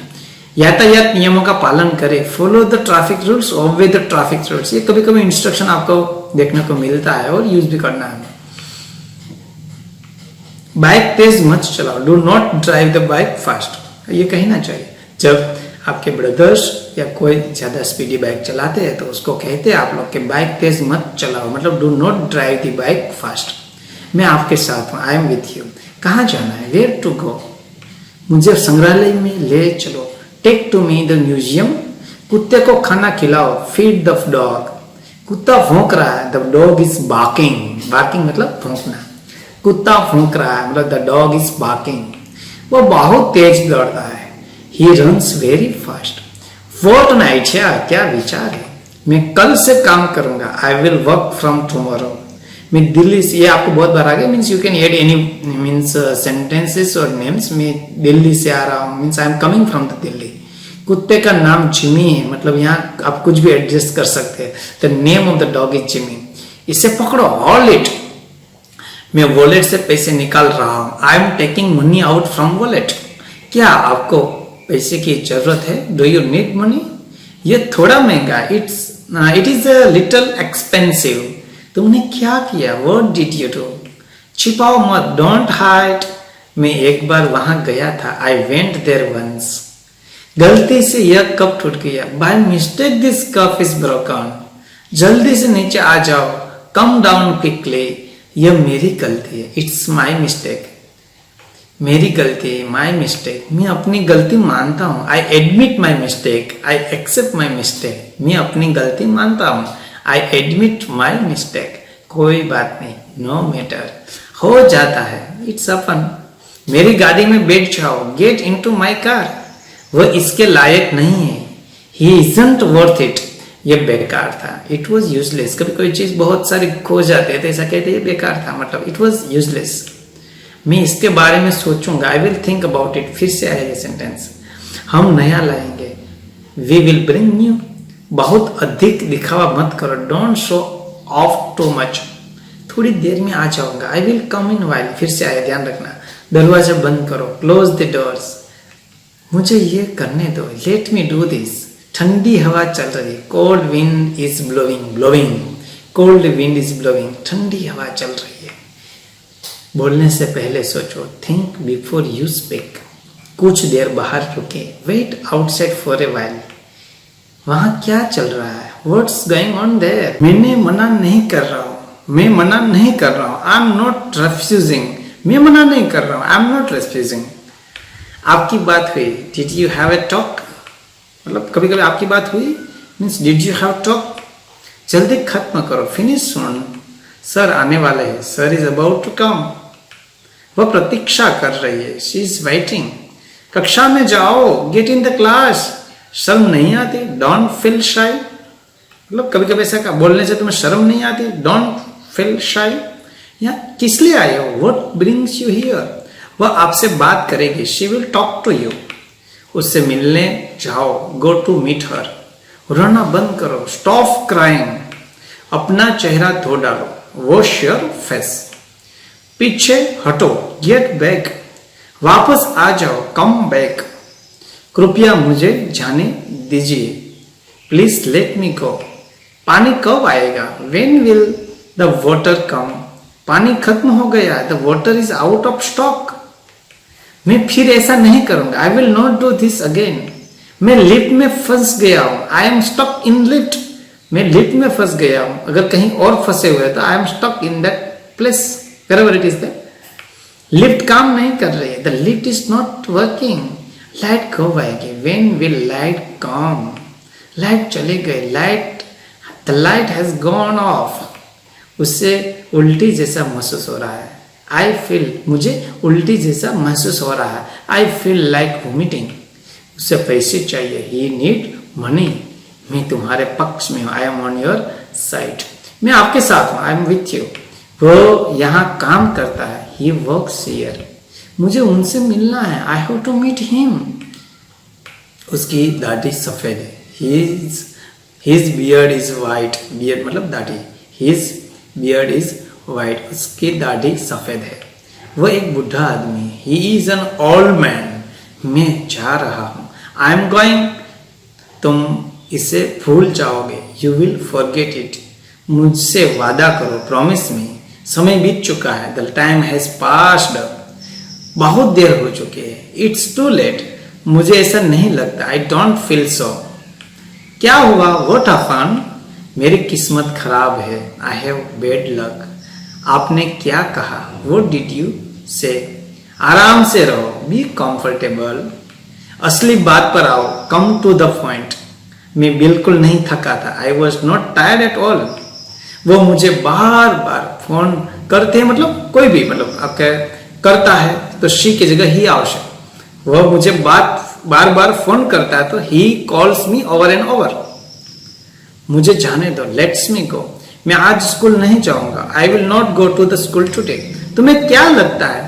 यातायात नियमों का पालन करें, follow the traffic rules, obey the traffic rules. ये कभी कभी इंस्ट्रक्शन आपको देखने को मिलता है और यूज भी करना है। बाइक तेज मत चलाओ, do not drive the bike fast. ये कहना चाहिए जब आपके ब्रदर्स या कोई ज्यादा स्पीडी बाइक चलाते हैं तो उसको कहते हैं आप लोग कि बाइक तेज मत चलाओ, मतलब do not drive the bike fast. मैं आपके साथ हूँ, आई एम विथ यू। कहाँ जाना है, वेयर टू गो, मुझे संग्रहालय में ले चलो, take to me the museum. कुत्ते को खाना खिलाओ, फीड द डॉग। कुत्ता भौंक रहा है, the dog is barking, barking मतलब भौंकना, कुत्ता भौंक रहा है मतलब द डॉग इज बार्किंग। वो बहुत तेज दौड़ता है, he runs very fast. Fortnight है, क्या विचार है, मैं कल से काम करूंगा, I will work from tomorrow. मैं दिल्ली से, ये आपको बहुत बार आ गया, means you can add any means sentences और नेम्स। मैं दिल्ली से आ रहा हूँ, means I am coming from the Delhi. कुत्ते का नाम जिमी है, मतलब यहाँ आप कुछ भी एडजस्ट कर सकते हैं, the name of the dog is Jimmy. इसे पकड़ो, हॉल्ड इट, मैं वॉलेट से पैसे निकाल रहा हूँ, I am taking money out from wallet. क्या आपको पैसे की जरूरत है, डू यू नीड मनी। ये थोड़ा महंगा, it is a little expensive. तुमने क्या किया, व्हाट डिड यू डू। छिपाओ मत, डोंट हाइड। मैं एक बार वहां गया था, आई वेंट देयर वंस। गलती से यह कप टूट गया, by mistake this cup is broken. जल्दी से नीचे आ जाओ, कम डाउन क्विकली। यह मेरी गलती है, इट्स माई मिस्टेक। मेरी गलती है, माई मिस्टेक। मैं अपनी गलती मानता हूँ, I admit my mistake, I accept my mistake. मैं अपनी गलती मानता हूँ, आई एडमिट माई मिस्टेक। कोई बात नहीं, नो मैटर, हो जाता है, इट्स अपन। मेरी गाड़ी में बैठ जाओ, गेट इनटू माई कार। वह इसके लायक नहीं है, ही इजंट वर्थ इट। यह बेकार था, इट वॉज यूजलेस। कभी कोई चीज बहुत सारी खो जाती है तो ऐसा कहते हैं बेकार था, मतलब इट वॉज यूजलेस। मैं इसके बारे में सोचूंगा, I will think about it. फिर से आएगा सेंटेंस, हम नया लाएंगे, वी विल ब्रिंग न्यू। बहुत अधिक दिखावा मत करो, don't show off too much. थोड़ी देर में आ जाऊंगा, I will come in while. फिर से आया, ध्यान रखना, दरवाजा बंद करो, क्लोज द डोर्स। मुझे ये करने दो, लेट मी डू दिस। ठंडी हवा चल रही, cold wind is blowing, blowing, cold wind is blowing. ठंडी हवा चल रही है। बोलने से पहले सोचो, थिंक बिफोर यू स्पीक। कुछ देर बाहर रुके, wait outside for a while. वहां क्या चल रहा है, व्हाट्स गोइंग ऑन देयर। मैंने मना नहीं कर रहा हूं, मैं मना नहीं कर रहा हूं, आई एम नॉट रिफ्यूजिंग। मैं मना नहीं कर रहा हूं, आई एम नॉट रिफ्यूजिंग। आपकी बात हुई, did you have a talk. मतलब कभी कभी आपकी बात हुई, means did you have talk, जल्दी खत्म करो, फिनिश सुन, सर आने वाले हैं, sir is about to come, वह प्रतीक्षा कर रही है, शी इज वेटिंग, कक्षा में जाओ, गेट इन द क्लास, शर्म नहीं आती, डोंट फील शाई, मतलब कभी कभी ऐसा बोलने से तुम्हें शर्म नहीं आती, डोंट फील शाई, या किस लिए आए हो, व्हाट ब्रिंग्स यू हियर, वह आपसे बात करेगी, she will talk to you, उससे मिलने जाओ, गो टू मीट हर, रोना बंद करो, स्टॉप क्राइंग, अपना चेहरा धो डालो, वॉश योर फेस, पीछे हटो, गेट बैक, वापस आ जाओ, कम बैक, कृपया मुझे जाने दीजिए, प्लीज लेट मी गो, पानी कब आएगा, when will the water come, पानी खत्म हो गया, the water is out of stock, मैं फिर ऐसा नहीं करूंगा, I will not do this again, मैं लिफ्ट में फंस गया हूं, I am stuck in lift, मैं लिफ्ट में फंस गया हूं, अगर कहीं और फंसे हुए तो I am stuck in that place, wherever it is there, lift काम नहीं कर रही है, the lift is not working, light कब आएगी, when will light come, light चली गई, light, the light has gone off, उससे उल्टी जैसा महसूस हो रहा है, आई फील, मुझे उल्टी जैसा महसूस हो रहा है, आई फील लाइक वोमिटिंग, उससे पैसे चाहिए, ही नीड मनी, मैं तुम्हारे पक्ष में हूं, I M on your side, मैं आपके साथ हूं, आई एम विथ यू, वो यहाँ काम करता है, ही वर्क्स हियर, मुझे उनसे मिलना है, I have to meet him, उसकी दाढ़ी सफेद है, his beard is white, beard मतलब दाढ़ी, हिज बियर्ड इज वाइट, उसकी दाढ़ी सफेद है, वह एक बुढ़ा आदमी है, he is an old man, मैं जा रहा हूं, आई एम गोइंग, तुम इसे भूल जाओगे, यू विल फॉरगेट इट, मुझसे वादा करो, प्रॉमिस मी, समय बीत चुका है, द टाइम हैज पास्ड, बहुत देर हो चुकी है, इट्स टू लेट, मुझे ऐसा नहीं लगता, आई डोंट फील सो, क्या हुआ, व्हाट हैपेंड, मेरी किस्मत खराब है, आई हैव बैड लक, आपने क्या कहा, व्हाट डिड यू से, आराम से रहो, बी कंफर्टेबल, असली बात पर आओ, कम टू द पॉइंट, मैं बिल्कुल नहीं थका था, I was not tired at all, वो मुझे बार बार फोन करते हैं, मतलब कोई भी, मतलब आप करता है तो शी की जगह ही आवश्यक, वह मुझे बार बार फोन करता है तो he calls me over and over, मुझे जाने दो, लेट्स मी गो, मैं आज स्कूल नहीं जाऊंगा, I will not go to the school today, तुम्हें क्या लगता है,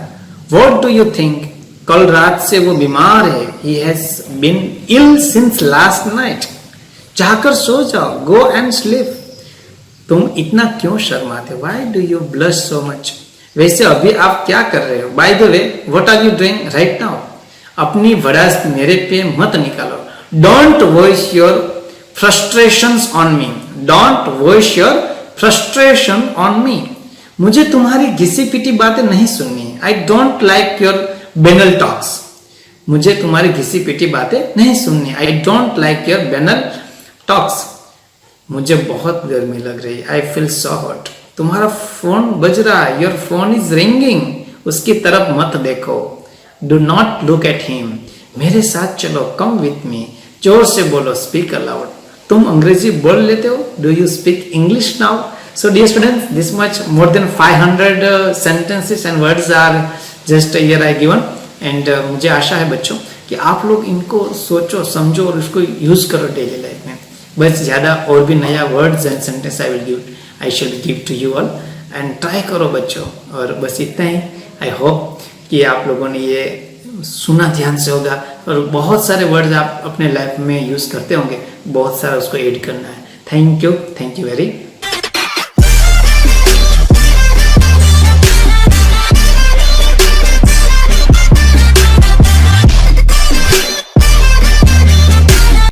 व्हाट डू यू थिंक, कल रात से वो बीमार है, he has been ill since last night, जाकर सो जाओ, गो एंड स्लीप, तुम इतना क्यों शर्माते, why do you blush so much, वैसे अभी आप क्या कर रहे हो, by the way what are you doing right now, अपनी भड़ास मेरे पे मत निकालो, don't voice your frustrations on me, don't voice your frustration on me, मुझे तुम्हारी घिसी पिटी बातें नहीं सुननी है, I don't like your banal talks, मुझे तुम्हारी घिसी पिटी बातें नहीं सुननी, I don't like your banal talks, मुझे बहुत गर्मी लग रही है, आई फील सो हॉट, तुम्हारा फोन बज रहा है, योर फोन इज रिंगिंग, उसकी तरफ मत देखो, do not look at him, मेरे साथ चलो, कम विथ मी, जोर से बोलो, स्पीक अलाउड, तुम अंग्रेजी बोल लेते हो, do you speak English now, so dear students, this much more than 500 sentences and words are just here I given, and मुझे आशा है बच्चों कि आप लोग इनको सोचो, समझो और उसको यूज करो डेली लाइफ में, बस ज्यादा और भी नया words and sentence I shall give to you all, and try करो बच्चों, और बस इतना ही, आई होप कि आप लोगों ने ये सुना ध्यान से होगा, और बहुत सारे वर्ड्स आप अपने लाइफ में यूज करते होंगे, बहुत सारा उसको ऐड करना है, थैंक यू वेरी